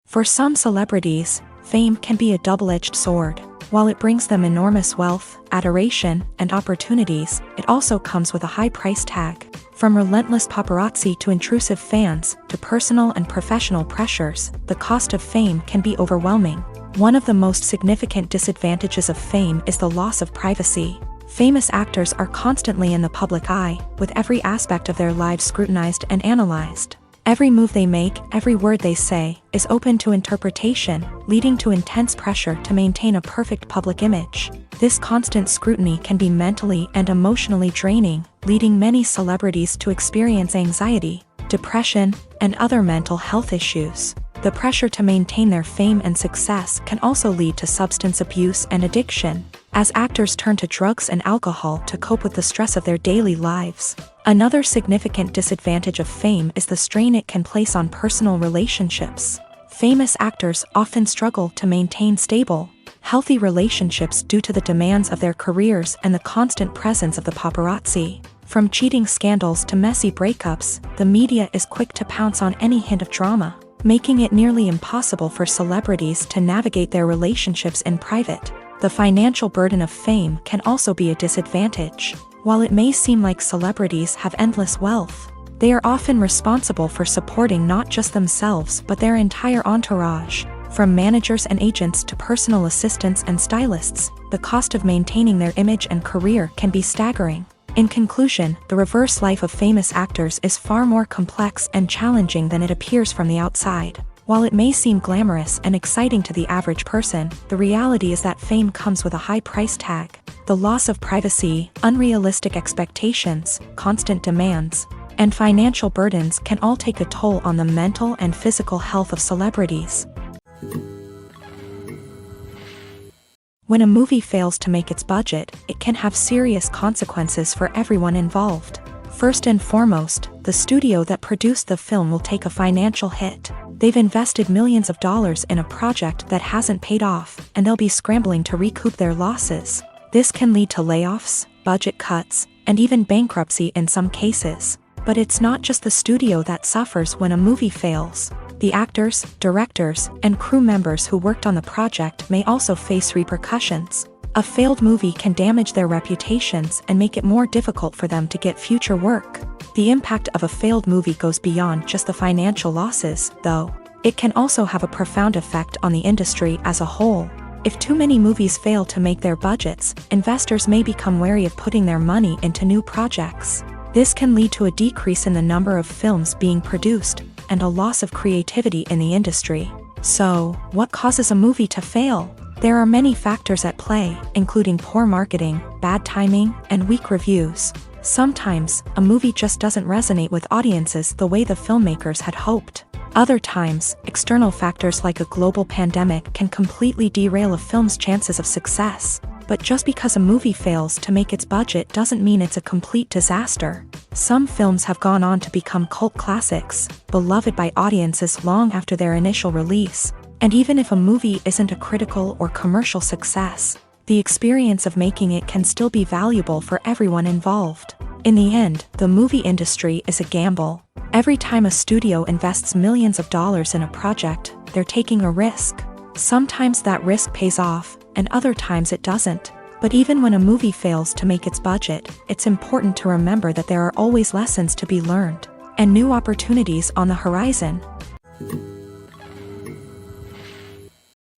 For some celebrities, fame can be a double-edged sword. While it brings them enormous wealth, adoration, and opportunities, it also comes with a high price tag. From relentless paparazzi to intrusive fans, to personal and professional pressures, the cost of fame can be overwhelming. One of the most significant disadvantages of fame is the loss of privacy. Famous actors are constantly in the public eye, with every aspect of their lives scrutinized and analyzed. Every move they make, every word they say, is open to interpretation, leading to intense pressure to maintain a perfect public image. This constant scrutiny can be mentally and emotionally draining, leading many celebrities to experience anxiety, depression, and other mental health issues. The pressure to maintain their fame and success can also lead to substance abuse and addiction, as actors turn to drugs and alcohol to cope with the stress of their daily lives. Another significant disadvantage of fame is the strain it can place on personal relationships. Famous actors often struggle to maintain stable, healthy relationships due to the demands of their careers and the constant presence of the paparazzi. From cheating scandals to messy breakups, the media is quick to pounce on any hint of drama, making it nearly impossible for celebrities to navigate their relationships in private. The financial burden of fame can also be a disadvantage. While it may seem like celebrities have endless wealth, they are often responsible for supporting not just themselves but their entire entourage. From managers and agents to personal assistants and stylists, the cost of maintaining their image and career can be staggering. In conclusion, the reverse life of famous actors is far more complex and challenging than it appears from the outside. While it may seem glamorous and exciting to the average person, the reality is that fame comes with a high price tag. The loss of privacy, unrealistic expectations, constant demands, and financial burdens can all take a toll on the mental and physical health of celebrities. When a movie fails to make its budget, it can have serious consequences for everyone involved. First and foremost, the studio that produced the film will take a financial hit. They've invested millions of dollars in a project that hasn't paid off, and they'll be scrambling to recoup their losses. This can lead to layoffs, budget cuts, and even bankruptcy in some cases. But it's not just the studio that suffers when a movie fails. The actors, directors, and crew members who worked on the project may also face repercussions. A failed movie can damage their reputations and make it more difficult for them to get future work. The impact of a failed movie goes beyond just the financial losses, though. It can also have a profound effect on the industry as a whole. If too many movies fail to make their budgets, investors may become wary of putting their money into new projects. This can lead to a decrease in the number of films being produced, and a loss of creativity in the industry. So, what causes a movie to fail? There are many factors at play, including poor marketing, bad timing, and weak reviews. Sometimes, a movie just doesn't resonate with audiences the way the filmmakers had hoped. Other times, external factors like a global pandemic can completely derail a film's chances of success. But just because a movie fails to make its budget doesn't mean it's a complete disaster. Some films have gone on to become cult classics, beloved by audiences long after their initial release. And even if a movie isn't a critical or commercial success, the experience of making it can still be valuable for everyone involved. In the end, the movie industry is a gamble. Every time a studio invests millions of dollars in a project, they're taking a risk. Sometimes that risk pays off, and other times it doesn't. But even when a movie fails to make its budget, it's important to remember that there are always lessons to be learned, and new opportunities on the horizon.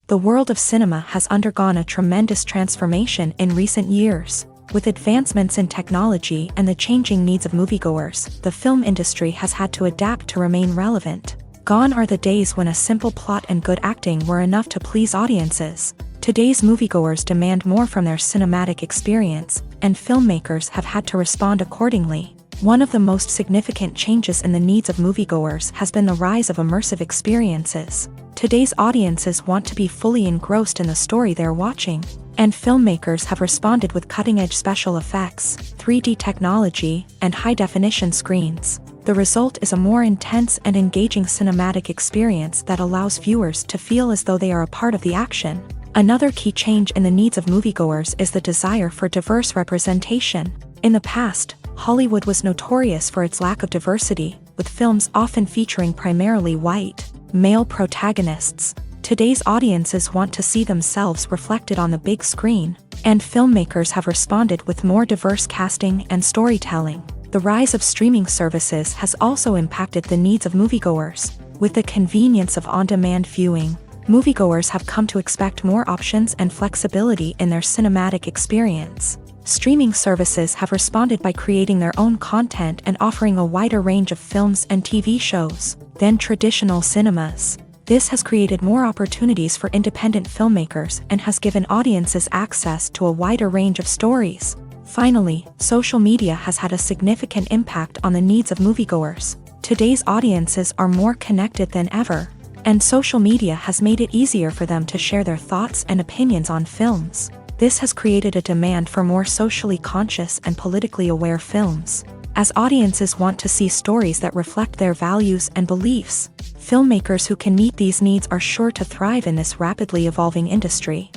The world of cinema has undergone a tremendous transformation in recent years. With advancements in technology and the changing needs of moviegoers, the film industry has had to adapt to remain relevant. Gone are the days when a simple plot and good acting were enough to please audiences. Today's moviegoers demand more from their cinematic experience, and filmmakers have had to respond accordingly. One of the most significant changes in the needs of moviegoers has been the rise of immersive experiences. Today's audiences want to be fully engrossed in the story they're watching, and filmmakers have responded with cutting-edge special effects, 3D technology, and high-definition screens. The result is a more intense and engaging cinematic experience that allows viewers to feel as though they are a part of the action. Another key change in the needs of moviegoers is the desire for diverse representation. In the past, Hollywood was notorious for its lack of diversity, with films often featuring primarily white, male protagonists. Today's audiences want to see themselves reflected on the big screen, and filmmakers have responded with more diverse casting and storytelling. The rise of streaming services has also impacted the needs of moviegoers. With the convenience of on-demand viewing, moviegoers have come to expect more options and flexibility in their cinematic experience. Streaming services have responded by creating their own content and offering a wider range of films and TV shows than traditional cinemas. This has created more opportunities for independent filmmakers and has given audiences access to a wider range of stories. Finally, social media has had a significant impact on the needs of moviegoers. Today's audiences are more connected than ever, and social media has made it easier for them to share their thoughts and opinions on films. This has created a demand for more socially conscious and politically aware films. As audiences want to see stories that reflect their values and beliefs, filmmakers who can meet these needs are sure to thrive in this rapidly evolving industry.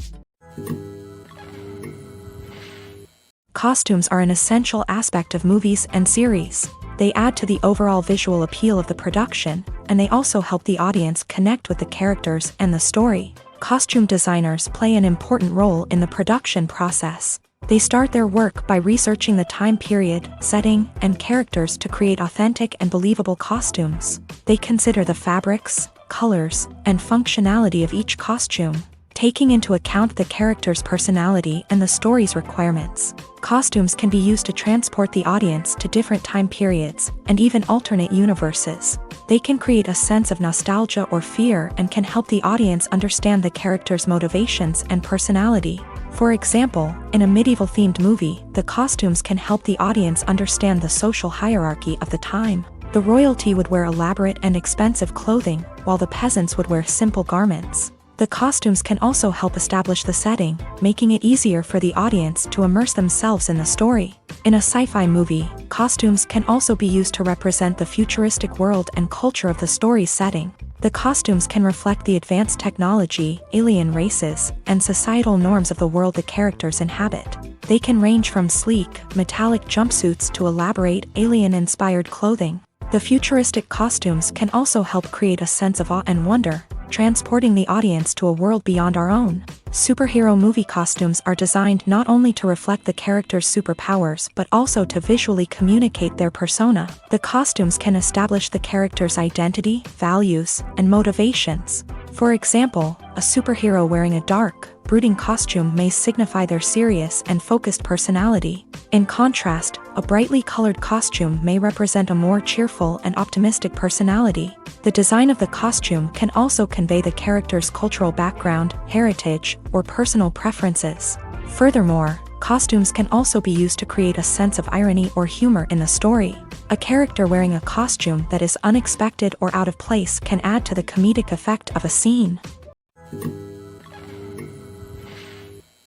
Costumes are an essential aspect of movies and series. They add to the overall visual appeal of the production, and they also help the audience connect with the characters and the story. Costume designers play an important role in the production process. They start their work by researching the time period, setting, and characters to create authentic and believable costumes. They consider the fabrics, colors, and functionality of each costume, taking into account the character's personality and the story's requirements. Costumes can be used to transport the audience to different time periods and even alternate universes. They can create a sense of nostalgia or fear and can help the audience understand the character's motivations and personality. For example, in a medieval-themed movie, the costumes can help the audience understand the social hierarchy of the time. The royalty would wear elaborate and expensive clothing, while the peasants would wear simple garments. The costumes can also help establish the setting, making it easier for the audience to immerse themselves in the story. In a sci-fi movie, costumes can also be used to represent the futuristic world and culture of the story's setting. The costumes can reflect the advanced technology, alien races, and societal norms of the world the characters inhabit. They can range from sleek, metallic jumpsuits to elaborate, alien-inspired clothing. The futuristic costumes can also help create a sense of awe and wonder, transporting the audience to a world beyond our own. Superhero movie costumes are designed not only to reflect the character's superpowers but also to visually communicate their persona. The costumes can establish the character's identity, values, and motivations. For example, a superhero wearing a dark, brooding costume may signify their serious and focused personality. In contrast, a brightly colored costume may represent a more cheerful and optimistic personality. The design of the costume can also convey the character's cultural background, heritage, or personal preferences. Furthermore, costumes can also be used to create a sense of irony or humor in the story. A character wearing a costume that is unexpected or out of place can add to the comedic effect of a scene.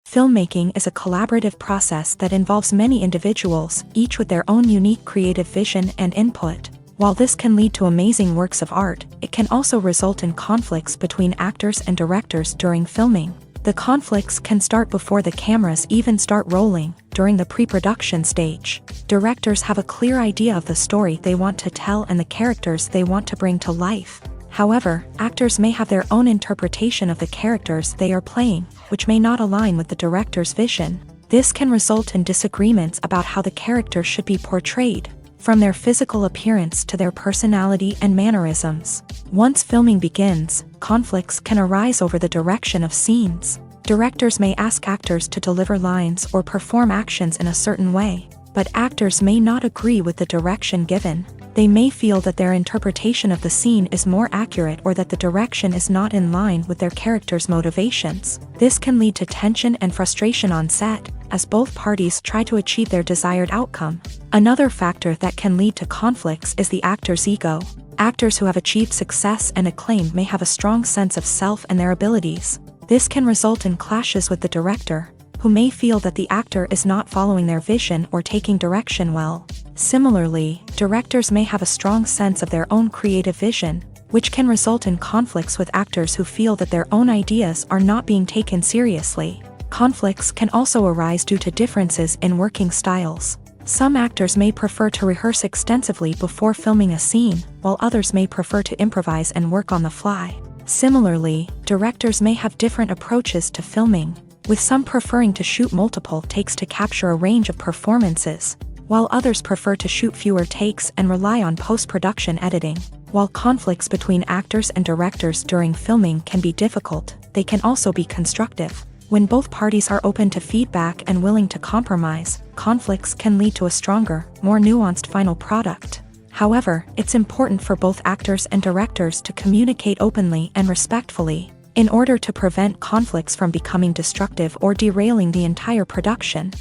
Filmmaking is a collaborative process that involves many individuals, each with their own unique creative vision and input. While this can lead to amazing works of art, it can also result in conflicts between actors and directors during filming. The conflicts can start before the cameras even start rolling, during the pre-production stage. Directors have a clear idea of the story they want to tell and the characters they want to bring to life. However, actors may have their own interpretation of the characters they are playing, which may not align with the director's vision. This can result in disagreements about how the characters should be portrayed, from their physical appearance to their personality and mannerisms. Once filming begins, conflicts can arise over the direction of scenes. Directors may ask actors to deliver lines or perform actions in a certain way, but actors may not agree with the direction given. They may feel that their interpretation of the scene is more accurate or that the direction is not in line with their character's motivations. This can lead to tension and frustration on set, as both parties try to achieve their desired outcome. Another factor that can lead to conflicts is the actor's ego. Actors who have achieved success and acclaim may have a strong sense of self and their abilities. This can result in clashes with the director, who may feel that the actor is not following their vision or taking direction well. Similarly, directors may have a strong sense of their own creative vision, which can result in conflicts with actors who feel that their own ideas are not being taken seriously. Conflicts can also arise due to differences in working styles. Some actors may prefer to rehearse extensively before filming a scene, while others may prefer to improvise and work on the fly. Similarly, directors may have different approaches to filming, with some preferring to shoot multiple takes to capture a range of performances, while others prefer to shoot fewer takes and rely on post-production editing. While conflicts between actors and directors during filming can be difficult, they can also be constructive. When both parties are open to feedback and willing to compromise, conflicts can lead to a stronger, more nuanced final product. However, it's important for both actors and directors to communicate openly and respectfully, in order to prevent conflicts from becoming destructive or derailing the entire production.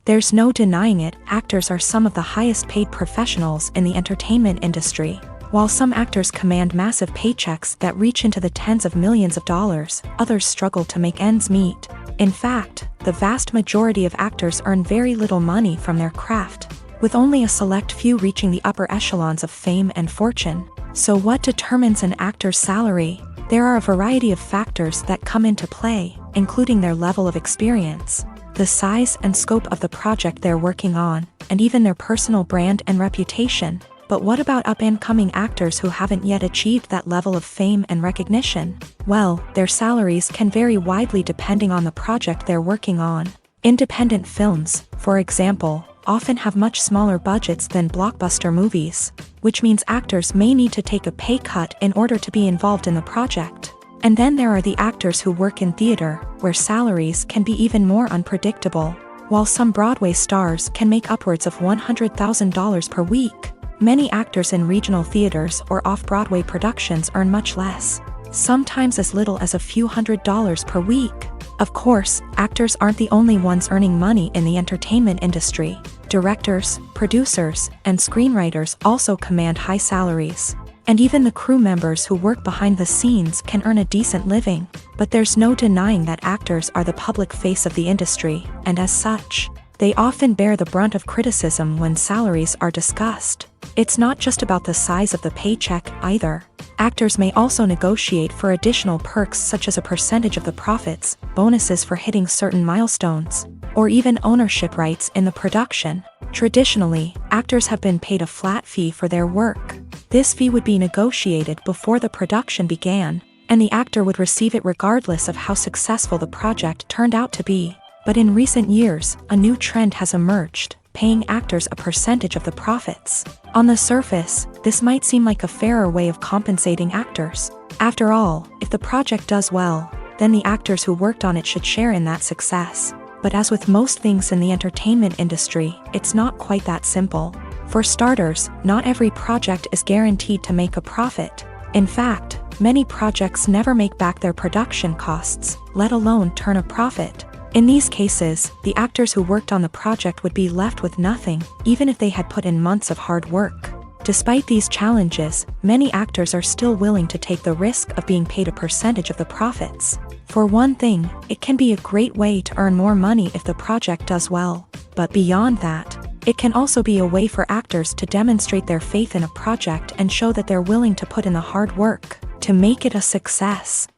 There's no denying it, actors are some of the highest paid professionals in the entertainment industry. While some actors command massive paychecks that reach into the tens of millions of dollars, others struggle to make ends meet. In fact, the vast majority of actors earn very little money from their craft, with only a select few reaching the upper echelons of fame and fortune. So what determines an actor's salary? There are a variety of factors that come into play, including their level of experience, the size and scope of the project they're working on, and even their personal brand and reputation. But what about up-and-coming actors who haven't yet achieved that level of fame and recognition? Well, their salaries can vary widely depending on the project they're working on. Independent films, for example, often have much smaller budgets than blockbuster movies, which means actors may need to take a pay cut in order to be involved in the project. And then there are the actors who work in theater, where salaries can be even more unpredictable. While some Broadway stars can make upwards of $100,000 per week, many actors in regional theaters or off-Broadway productions earn much less, sometimes as little as a few $100s per week. Of course, actors aren't the only ones earning money in the entertainment industry. Directors, producers, and screenwriters also command high salaries. And even the crew members who work behind the scenes can earn a decent living. But there's no denying that actors are the public face of the industry, and as such, they often bear the brunt of criticism when salaries are discussed. It's not just about the size of the paycheck, either. Actors may also negotiate for additional perks such as a percentage of the profits, bonuses for hitting certain milestones, or even ownership rights in the production. Traditionally, actors have been paid a flat fee for their work. This fee would be negotiated before the production began, and the actor would receive it regardless of how successful the project turned out to be. But in recent years, a new trend has emerged, paying actors a percentage of the profits. On the surface, this might seem like a fairer way of compensating actors. After all, if the project does well, then the actors who worked on it should share in that success. But as with most things in the entertainment industry, it's not quite that simple. For starters, not every project is guaranteed to make a profit. In fact, many projects never make back their production costs, let alone turn a profit. In these cases, the actors who worked on the project would be left with nothing, even if they had put in months of hard work. Despite these challenges, many actors are still willing to take the risk of being paid a percentage of the profits. For one thing, it can be a great way to earn more money if the project does well. But beyond that, it can also be a way for actors to demonstrate their faith in a project and show that they're willing to put in the hard work to make it a success.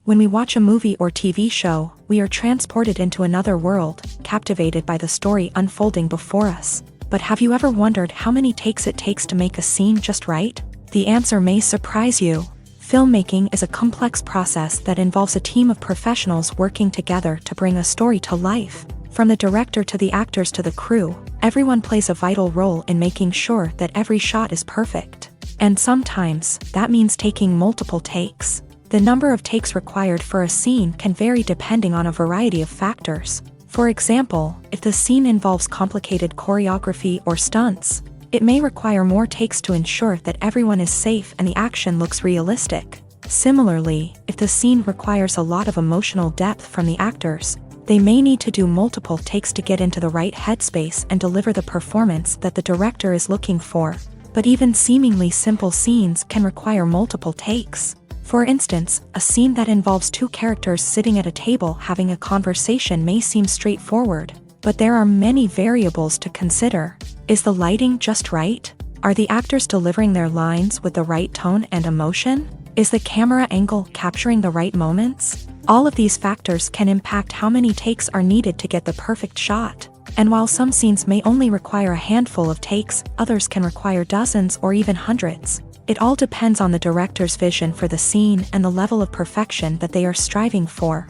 When we watch a movie or TV show, we are transported into another world, captivated by the story unfolding before us. But have you ever wondered how many takes it takes to make a scene just right? The answer may surprise you. Filmmaking is a complex process that involves a team of professionals working together to bring a story to life. From the director to the actors to the crew, everyone plays a vital role in making sure that every shot is perfect. And sometimes, that means taking multiple takes. The number of takes required for a scene can vary depending on a variety of factors. For example, if the scene involves complicated choreography or stunts, it may require more takes to ensure that everyone is safe and the action looks realistic. Similarly, if the scene requires a lot of emotional depth from the actors, they may need to do multiple takes to get into the right headspace and deliver the performance that the director is looking for. But even seemingly simple scenes can require multiple takes. For instance, a scene that involves two characters sitting at a table having a conversation may seem straightforward, but there are many variables to consider. Is the lighting just right? Are the actors delivering their lines with the right tone and emotion? Is the camera angle capturing the right moments? All of these factors can impact how many takes are needed to get the perfect shot. And while some scenes may only require a handful of takes, others can require dozens or even hundreds. It all depends on the director's vision for the scene and the level of perfection that they are striving for.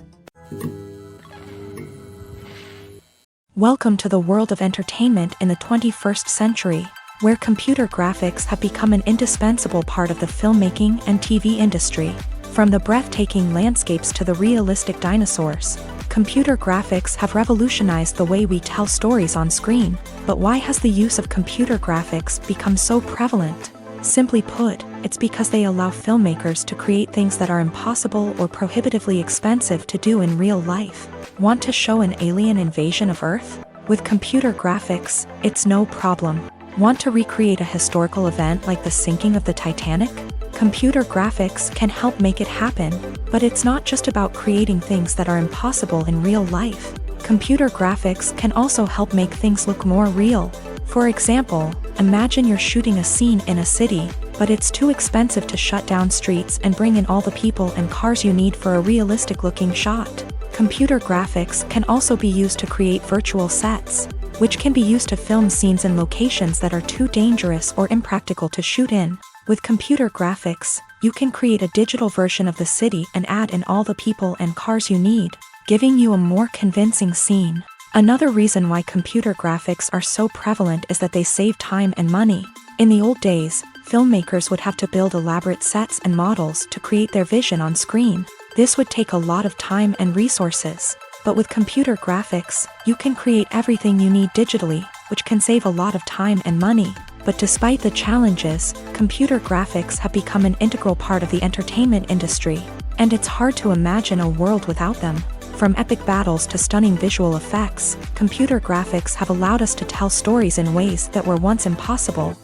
Welcome to the world of entertainment in the 21st century, where computer graphics have become an indispensable part of the filmmaking and TV industry. From the breathtaking landscapes to the realistic dinosaurs, computer graphics have revolutionized the way we tell stories on screen. But why has the use of computer graphics become so prevalent? Simply put, it's because they allow filmmakers to create things that are impossible or prohibitively expensive to do in real life. Want to show an alien invasion of Earth? With computer graphics, it's no problem. Want to recreate a historical event like the sinking of the Titanic? Computer graphics can help make it happen, but it's not just about creating things that are impossible in real life. Computer graphics can also help make things look more real. For example, imagine you're shooting a scene in a city, but it's too expensive to shut down streets and bring in all the people and cars you need for a realistic-looking shot. Computer graphics can also be used to create virtual sets, which can be used to film scenes in locations that are too dangerous or impractical to shoot in. With computer graphics, you can create a digital version of the city and add in all the people and cars you need, giving you a more convincing scene. Another reason why computer graphics are so prevalent is that they save time and money. In the old days, filmmakers would have to build elaborate sets and models to create their vision on screen. This would take a lot of time and resources. But with computer graphics, you can create everything you need digitally, which can save a lot of time and money. But despite the challenges, computer graphics have become an integral part of the entertainment industry, and it's hard to imagine a world without them. From epic battles to stunning visual effects, computer graphics have allowed us to tell stories in ways that were once impossible.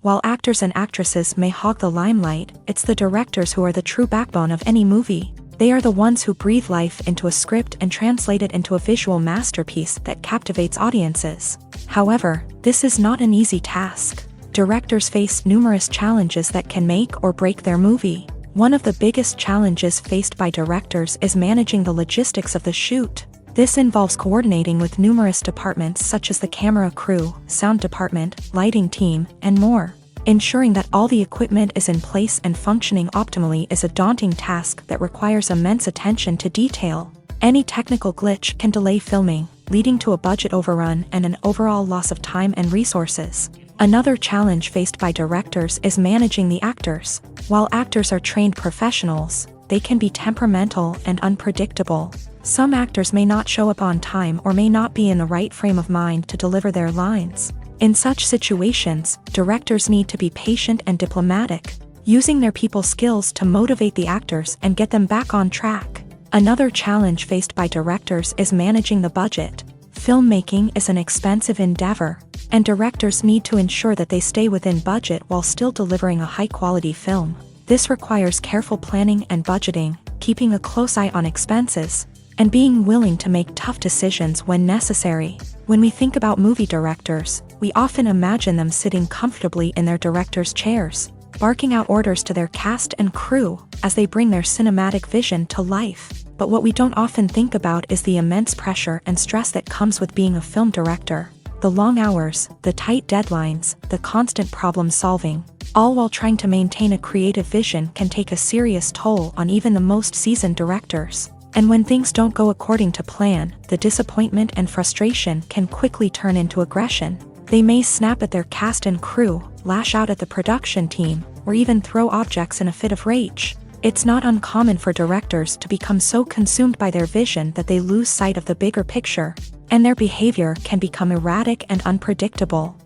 While actors and actresses may hog the limelight, it's the directors who are the true backbone of any movie. They are the ones who breathe life into a script and translate it into a visual masterpiece that captivates audiences. However, this is not an easy task. Directors face numerous challenges that can make or break their movie. One of the biggest challenges faced by directors is managing the logistics of the shoot. This involves coordinating with numerous departments such as the camera crew, sound department, lighting team, and more. Ensuring that all the equipment is in place and functioning optimally is a daunting task that requires immense attention to detail. Any technical glitch can delay filming, leading to a budget overrun and an overall loss of time and resources. Another challenge faced by directors is managing the actors. While actors are trained professionals, they can be temperamental and unpredictable. Some actors may not show up on time or may not be in the right frame of mind to deliver their lines. In such situations, directors need to be patient and diplomatic, using their people skills to motivate the actors and get them back on track. Another challenge faced by directors is managing the budget. Filmmaking is an expensive endeavor, and directors need to ensure that they stay within budget while still delivering a high-quality film. This requires careful planning and budgeting, keeping a close eye on expenses, and being willing to make tough decisions when necessary. When we think about movie directors, we often imagine them sitting comfortably in their director's chairs, barking out orders to their cast and crew as they bring their cinematic vision to life. But what we don't often think about is the immense pressure and stress that comes with being a film director. The long hours, the tight deadlines, the constant problem solving, all while trying to maintain a creative vision can take a serious toll on even the most seasoned directors. And when things don't go according to plan, the disappointment and frustration can quickly turn into aggression. They may snap at their cast and crew, lash out at the production team, or even throw objects in a fit of rage. It's not uncommon for directors to become so consumed by their vision that they lose sight of the bigger picture, and their behavior can become erratic and unpredictable.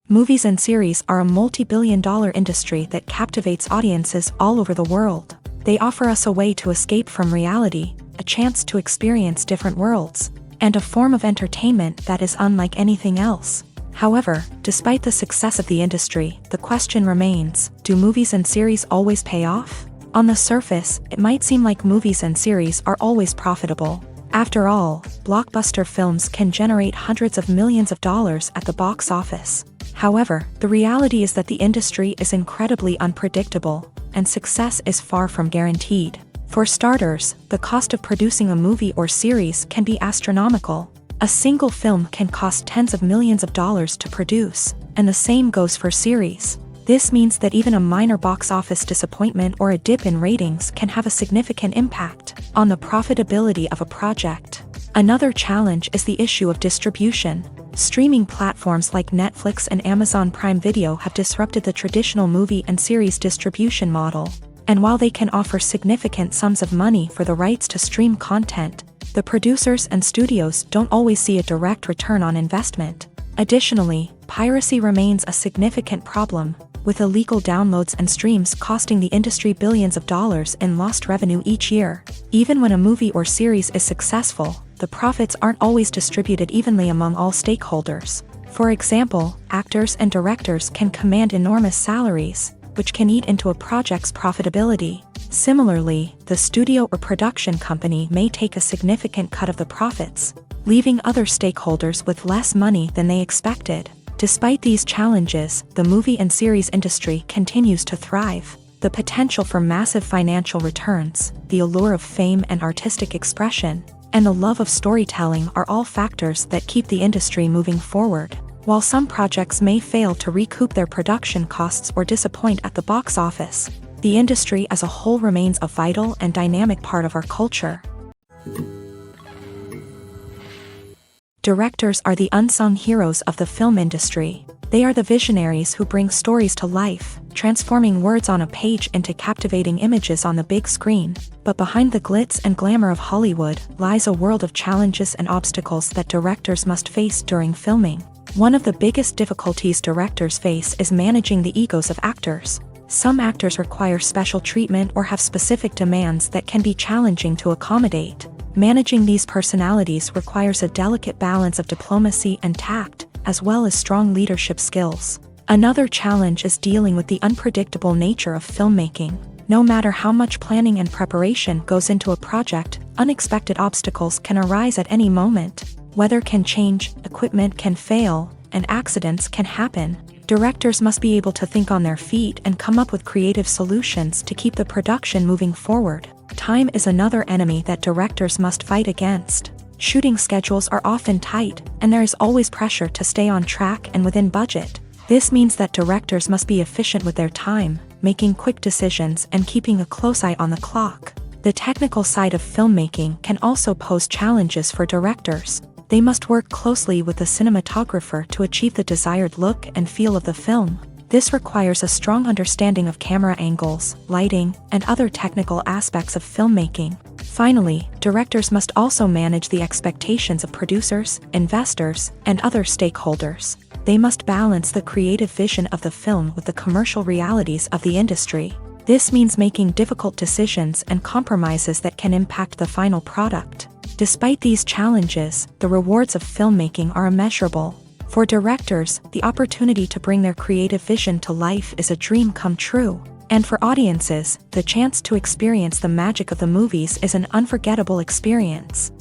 Movies and series are a multi-billion-dollar industry that captivates audiences all over the world. They offer us a way to escape from reality, a chance to experience different worlds, and a form of entertainment that is unlike anything else. However, despite the success of the industry, the question remains, do movies and series always pay off? On the surface, it might seem like movies and series are always profitable. After all, blockbuster films can generate hundreds of millions of dollars at the box office. However, the reality is that the industry is incredibly unpredictable, and success is far from guaranteed. For starters, the cost of producing a movie or series can be astronomical. A single film can cost tens of millions of dollars to produce, and the same goes for series. This means that even a minor box office disappointment or a dip in ratings can have a significant impact on the profitability of a project. Another challenge is the issue of distribution. Streaming platforms like Netflix and Amazon Prime Video have disrupted the traditional movie and series distribution model. And while they can offer significant sums of money for the rights to stream content, the producers and studios don't always see a direct return on investment. Additionally, piracy remains a significant problem, with illegal downloads and streams costing the industry billions of dollars in lost revenue each year. Even when a movie or series is successful, the profits aren't always distributed evenly among all stakeholders. For example, actors and directors can command enormous salaries, which can eat into a project's profitability. Similarly, the studio or production company may take a significant cut of the profits, leaving other stakeholders with less money than they expected. Despite these challenges, the movie and series industry continues to thrive. The potential for massive financial returns, the allure of fame and artistic expression, and the love of storytelling are all factors that keep the industry moving forward. While some projects may fail to recoup their production costs or disappoint at the box office, the industry as a whole remains a vital and dynamic part of our culture. Directors are the unsung heroes of the film industry. They are the visionaries who bring stories to life, transforming words on a page into captivating images on the big screen. But behind the glitz and glamour of Hollywood lies a world of challenges and obstacles that directors must face during filming. One of the biggest difficulties directors face is managing the egos of actors. Some actors require special treatment or have specific demands that can be challenging to accommodate. Managing these personalities requires a delicate balance of diplomacy and tact, as well as strong leadership skills. Another challenge is dealing with the unpredictable nature of filmmaking. No matter how much planning and preparation goes into a project, unexpected obstacles can arise at any moment. Weather can change, equipment can fail, and accidents can happen. Directors must be able to think on their feet and come up with creative solutions to keep the production moving forward. Time is another enemy that directors must fight against. Shooting schedules are often tight, and there is always pressure to stay on track and within budget. This means that directors must be efficient with their time, making quick decisions and keeping a close eye on the clock. The technical side of filmmaking can also pose challenges for directors. They must work closely with the cinematographer to achieve the desired look and feel of the film. This requires a strong understanding of camera angles, lighting, and other technical aspects of filmmaking. Finally, directors must also manage the expectations of producers, investors, and other stakeholders. They must balance the creative vision of the film with the commercial realities of the industry. This means making difficult decisions and compromises that can impact the final product. Despite these challenges, the rewards of filmmaking are immeasurable. For directors, the opportunity to bring their creative vision to life is a dream come true. And for audiences, the chance to experience the magic of the movies is an unforgettable experience.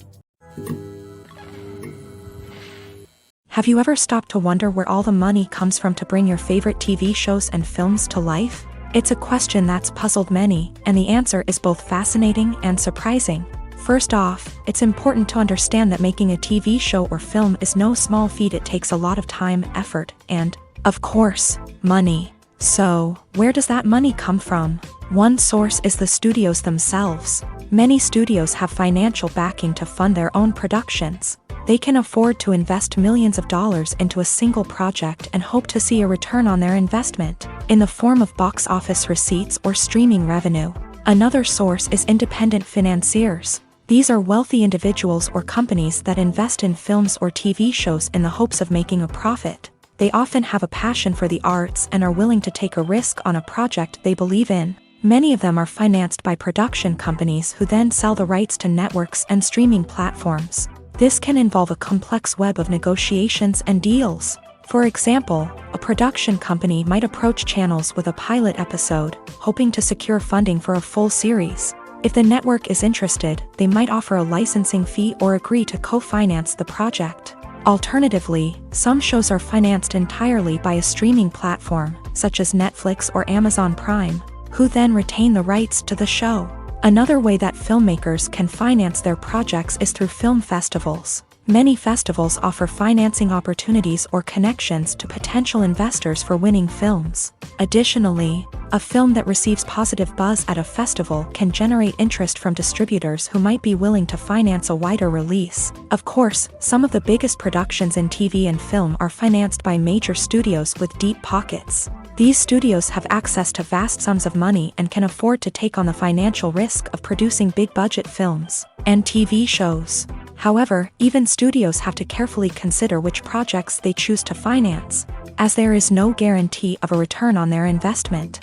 Have you ever stopped to wonder where all the money comes from to bring your favorite TV shows and films to life? It's a question that's puzzled many, and the answer is both fascinating and surprising. First off, it's important to understand that making a TV show or film is no small feat. It takes a lot of time, effort, and, of course, money. So, where does that money come from? One source is the studios themselves. Many studios have financial backing to fund their own productions. They can afford to invest millions of dollars into a single project and hope to see a return on their investment, in the form of box office receipts or streaming revenue. Another source is independent financiers. These are wealthy individuals or companies that invest in films or TV shows in the hopes of making a profit. They often have a passion for the arts and are willing to take a risk on a project they believe in. Many of them are financed by production companies who then sell the rights to networks and streaming platforms. This can involve a complex web of negotiations and deals. For example, a production company might approach channels with a pilot episode, hoping to secure funding for a full series. If the network is interested, they might offer a licensing fee or agree to co-finance the project. Alternatively, some shows are financed entirely by a streaming platform, such as Netflix or Amazon Prime, who then retain the rights to the show. Another way that filmmakers can finance their projects is through film festivals. Many festivals offer financing opportunities or connections to potential investors for winning films. Additionally, a film that receives positive buzz at a festival can generate interest from distributors who might be willing to finance a wider release. Of course, some of the biggest productions in TV and film are financed by major studios with deep pockets. These studios have access to vast sums of money and can afford to take on the financial risk of producing big-budget films and TV shows. However, even studios have to carefully consider which projects they choose to finance, as there is no guarantee of a return on their investment.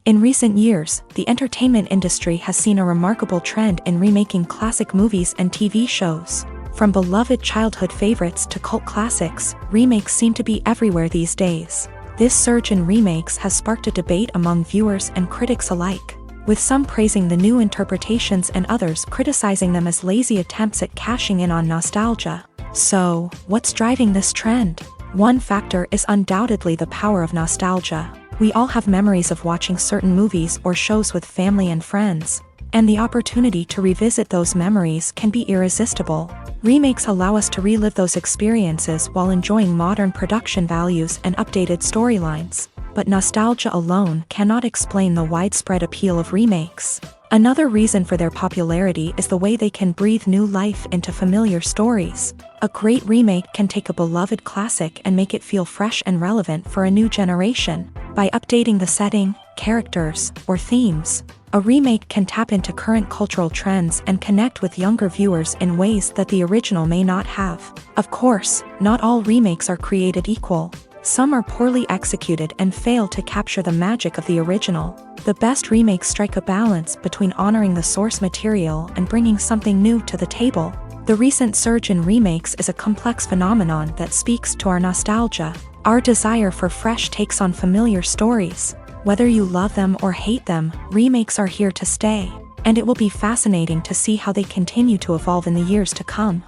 In recent years, the entertainment industry has seen a remarkable trend in remaking classic movies and TV shows. From beloved childhood favorites to cult classics, remakes seem to be everywhere these days. This surge in remakes has sparked a debate among viewers and critics alike, with some praising the new interpretations and others criticizing them as lazy attempts at cashing in on nostalgia. So, what's driving this trend? One factor is undoubtedly the power of nostalgia. We all have memories of watching certain movies or shows with family and friends, and the opportunity to revisit those memories can be irresistible. Remakes allow us to relive those experiences while enjoying modern production values and updated storylines, but nostalgia alone cannot explain the widespread appeal of remakes. Another reason for their popularity is the way they can breathe new life into familiar stories. A great remake can take a beloved classic and make it feel fresh and relevant for a new generation. By updating the setting, characters, or themes, a remake can tap into current cultural trends and connect with younger viewers in ways that the original may not have. Of course, not all remakes are created equal. Some are poorly executed and fail to capture the magic of the original. The best remakes strike a balance between honoring the source material and bringing something new to the table. The recent surge in remakes is a complex phenomenon that speaks to our nostalgia, our desire for fresh takes on familiar stories. Whether you love them or hate them, remakes are here to stay, and it will be fascinating to see how they continue to evolve in the years to come.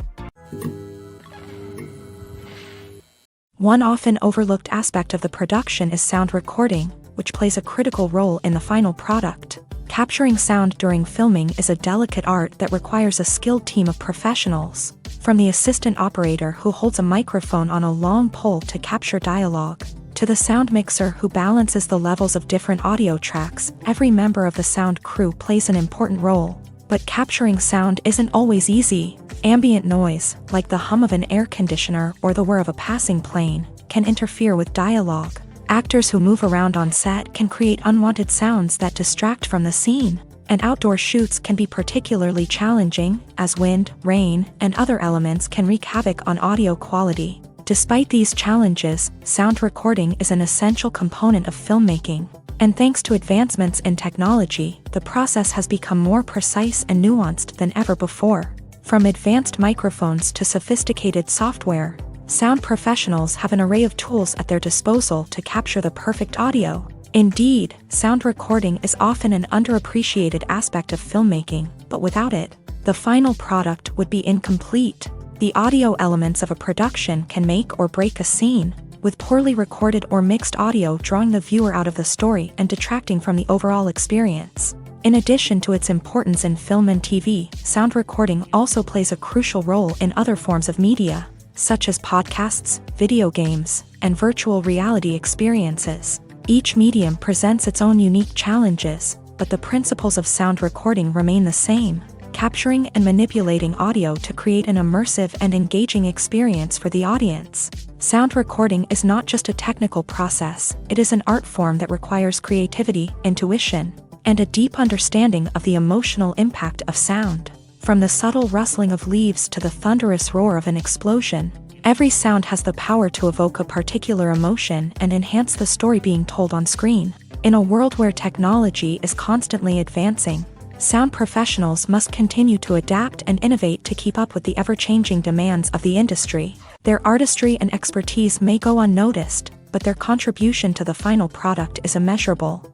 One often overlooked aspect of the production is sound recording, which plays a critical role in the final product. Capturing sound during filming is a delicate art that requires a skilled team of professionals, from the assistant operator who holds a microphone on a long pole to capture dialogue, to the sound mixer who balances the levels of different audio tracks. Every member of the sound crew plays an important role. But capturing sound isn't always easy. Ambient noise, like the hum of an air conditioner or the whir of a passing plane, can interfere with dialogue. Actors who move around on set can create unwanted sounds that distract from the scene. And outdoor shoots can be particularly challenging, as wind, rain, and other elements can wreak havoc on audio quality. Despite these challenges, sound recording is an essential component of filmmaking. And thanks to advancements in technology, the process has become more precise and nuanced than ever before. From advanced microphones to sophisticated software, sound professionals have an array of tools at their disposal to capture the perfect audio. Indeed, sound recording is often an underappreciated aspect of filmmaking, but without it, the final product would be incomplete. The audio elements of a production can make or break a scene, with poorly recorded or mixed audio drawing the viewer out of the story and detracting from the overall experience. In addition to its importance in film and TV, sound recording also plays a crucial role in other forms of media, such as podcasts, video games, and virtual reality experiences. Each medium presents its own unique challenges, but the principles of sound recording remain the same. capturing and manipulating audio to create an immersive and engaging experience for the audience. Sound recording is not just a technical process, it is an art form that requires creativity, intuition, and a deep understanding of the emotional impact of sound. From the subtle rustling of leaves to the thunderous roar of an explosion, every sound has the power to evoke a particular emotion and enhance the story being told on screen. In a world where technology is constantly advancing, sound professionals must continue to adapt and innovate to keep up with the ever-changing demands of the industry. Their artistry and expertise may go unnoticed, but their contribution to the final product is immeasurable.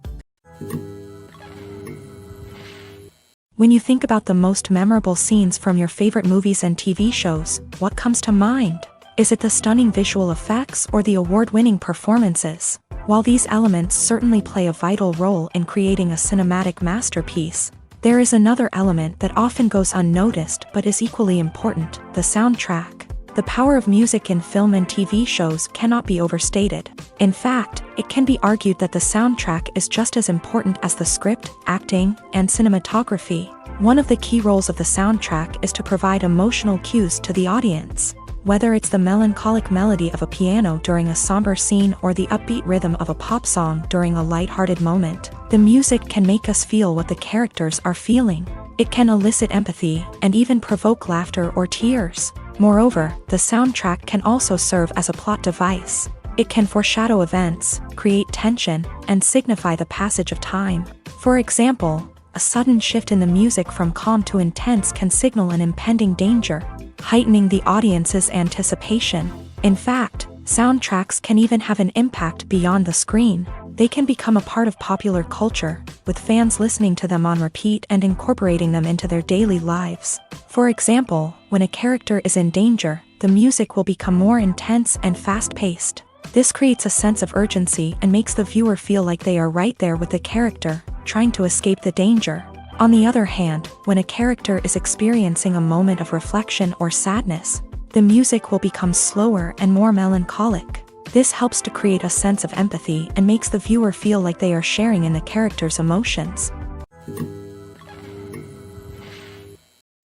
When you think about the most memorable scenes from your favorite movies and TV shows, what comes to mind? Is it the stunning visual effects or the award-winning performances? While these elements certainly play a vital role in creating a cinematic masterpiece, there is another element that often goes unnoticed but is equally important: the soundtrack. The power of music in film and TV shows cannot be overstated. In fact, it can be argued that the soundtrack is just as important as the script, acting, and cinematography. One of the key roles of the soundtrack is to provide emotional cues to the audience. Whether it's the melancholic melody of a piano during a somber scene or the upbeat rhythm of a pop song during a lighthearted moment, the music can make us feel what the characters are feeling. It can elicit empathy and even provoke laughter or tears. Moreover, the soundtrack can also serve as a plot device. It can foreshadow events, create tension, and signify the passage of time. For example, a sudden shift in the music from calm to intense can signal an impending danger, heightening the audience's anticipation. In fact, soundtracks can even have an impact beyond the screen. They can become a part of popular culture, with fans listening to them on repeat and incorporating them into their daily lives. For example, when a character is in danger, the music will become more intense and fast-paced. This creates a sense of urgency and makes the viewer feel like they are right there with the character, trying to escape the danger. On the other hand, when a character is experiencing a moment of reflection or sadness, the music will become slower and more melancholic. This helps to create a sense of empathy and makes the viewer feel like they are sharing in the character's emotions.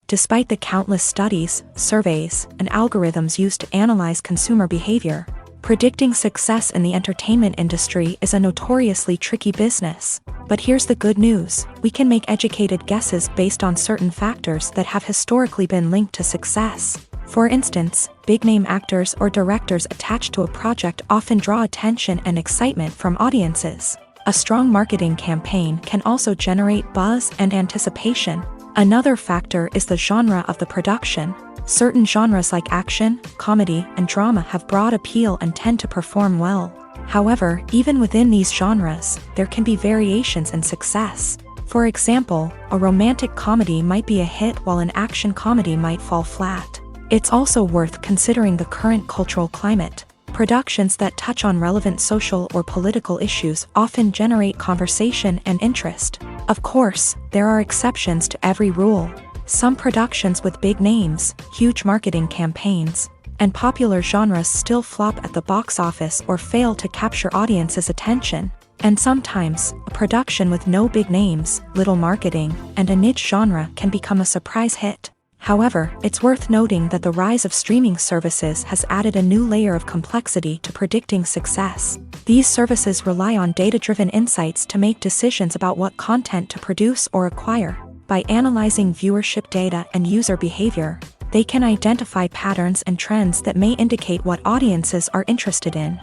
Despite the countless studies, surveys, and algorithms used to analyze consumer behavior, predicting success in the entertainment industry is a notoriously tricky business. But here's the good news: we can make educated guesses based on certain factors that have historically been linked to success. For instance, big-name actors or directors attached to a project often draw attention and excitement from audiences. A strong marketing campaign can also generate buzz and anticipation. Another factor is the genre of the production. Certain genres like action, comedy, and drama have broad appeal and tend to perform well. However, even within these genres, there can be variations in success. For example, a romantic comedy might be a hit while an action comedy might fall flat. It's also worth considering the current cultural climate. Productions that touch on relevant social or political issues often generate conversation and interest. Of course, there are exceptions to every rule. Some productions with big names, huge marketing campaigns, and popular genres still flop at the box office or fail to capture audiences' attention. And sometimes, a production with no big names, little marketing, and a niche genre can become a surprise hit. However, it's worth noting that the rise of streaming services has added a new layer of complexity to predicting success. These services rely on data-driven insights to make decisions about what content to produce or acquire. By analyzing viewership data and user behavior, they can identify patterns and trends that may indicate what audiences are interested in.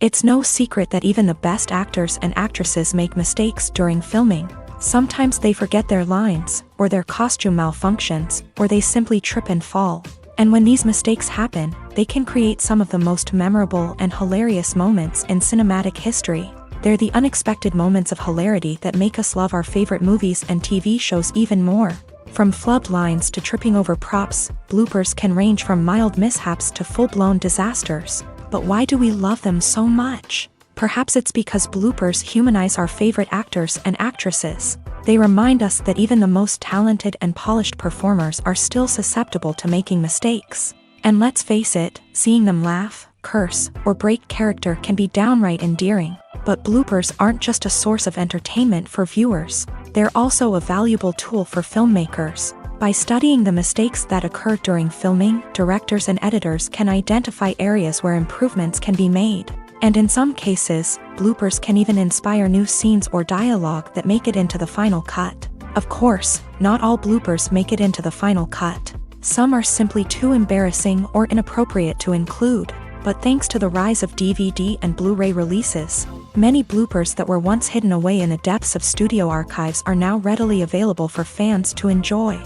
It's no secret that even the best actors and actresses make mistakes during filming. Sometimes they forget their lines, or their costume malfunctions, or they simply trip and fall. And when these mistakes happen, they can create some of the most memorable and hilarious moments in cinematic history. They're the unexpected moments of hilarity that make us love our favorite movies and TV shows even more. From flubbed lines to tripping over props, bloopers can range from mild mishaps to full-blown disasters. But why do we love them so much? Perhaps it's because bloopers humanize our favorite actors and actresses. They remind us that even the most talented and polished performers are still susceptible to making mistakes. And let's face it, seeing them laugh, curse, or break character can be downright endearing. But bloopers aren't just a source of entertainment for viewers. They're also a valuable tool for filmmakers. By studying the mistakes that occur during filming, directors and editors can identify areas where improvements can be made. And in some cases, bloopers can even inspire new scenes or dialogue that make it into the final cut. Of course, not all bloopers make it into the final cut. Some are simply too embarrassing or inappropriate to include. But thanks to the rise of DVD and Blu-ray releases, many bloopers that were once hidden away in the depths of studio archives are now readily available for fans to enjoy.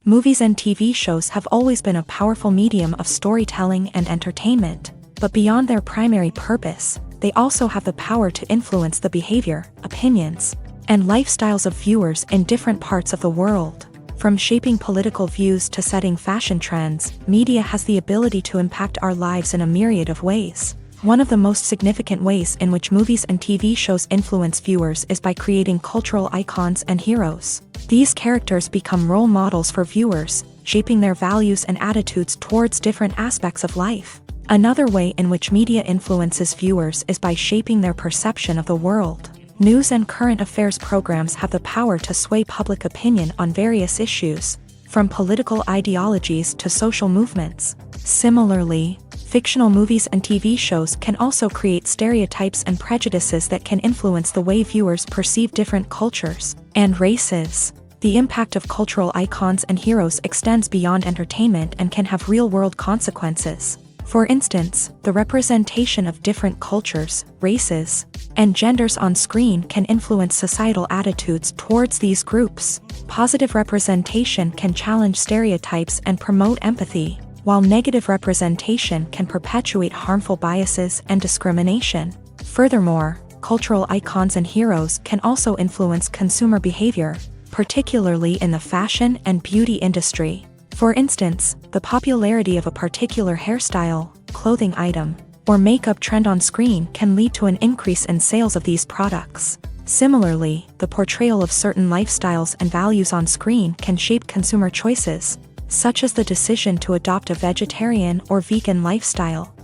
Movies and TV shows have always been a powerful medium of storytelling and entertainment, but beyond their primary purpose, they also have the power to influence the behavior, opinions, and lifestyles of viewers in different parts of the world. From shaping political views to setting fashion trends, media has the ability to impact our lives in a myriad of ways. One of the most significant ways in which movies and TV shows influence viewers is by creating cultural icons and heroes. These characters become role models for viewers, shaping their values and attitudes towards different aspects of life. Another way in which media influences viewers is by shaping their perception of the world. News and current affairs programs have the power to sway public opinion on various issues, from political ideologies to social movements. Similarly, fictional movies and TV shows can also create stereotypes and prejudices that can influence the way viewers perceive different cultures and races. The impact of cultural icons and heroes extends beyond entertainment and can have real-world consequences. For instance, the representation of different cultures, races, and genders on screen can influence societal attitudes towards these groups. Positive representation can challenge stereotypes and promote empathy, while negative representation can perpetuate harmful biases and discrimination. Furthermore, cultural icons and heroes can also influence consumer behavior, particularly in the fashion and beauty industry. For instance, the popularity of a particular hairstyle, clothing item, or makeup trend on screen can lead to an increase in sales of these products. Similarly, the portrayal of certain lifestyles and values on screen can shape consumer choices, such as the decision to adopt a vegetarian or vegan lifestyle.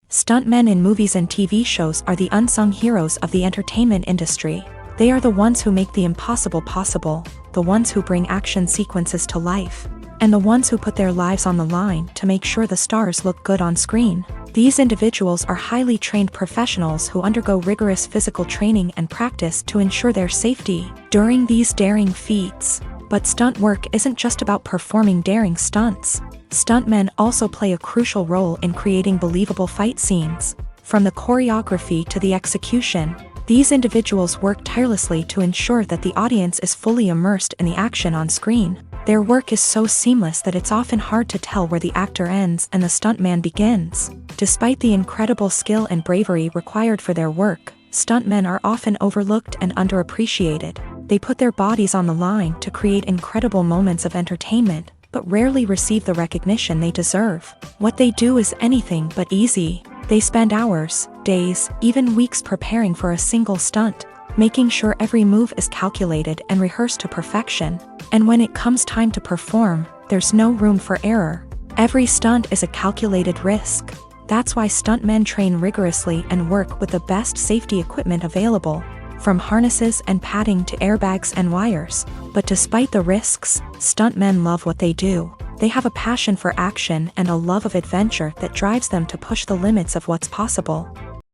Stuntmen in movies and TV shows are the unsung heroes of the entertainment industry. They are the ones who make the impossible possible, the ones who bring action sequences to life, and the ones who put their lives on the line to make sure the stars look good on screen. These individuals are highly trained professionals who undergo rigorous physical training and practice to ensure their safety during these daring feats. But stunt work isn't just about performing daring stunts. Stuntmen also play a crucial role in creating believable fight scenes. From the choreography to the execution, these individuals work tirelessly to ensure that the audience is fully immersed in the action on screen. Their work is so seamless that it's often hard to tell where the actor ends and the stuntman begins. Despite the incredible skill and bravery required for their work, stuntmen are often overlooked and underappreciated. They put their bodies on the line to create incredible moments of entertainment, but rarely receive the recognition they deserve. What they do is anything but easy. They spend hours, days, even weeks preparing for a single stunt, making sure every move is calculated and rehearsed to perfection. And when it comes time to perform, there's no room for error. Every stunt is a calculated risk. That's why stuntmen train rigorously and work with the best safety equipment available, from harnesses and padding to airbags and wires. But despite the risks, stuntmen love what they do. They have a passion for action and a love of adventure that drives them to push the limits of what's possible.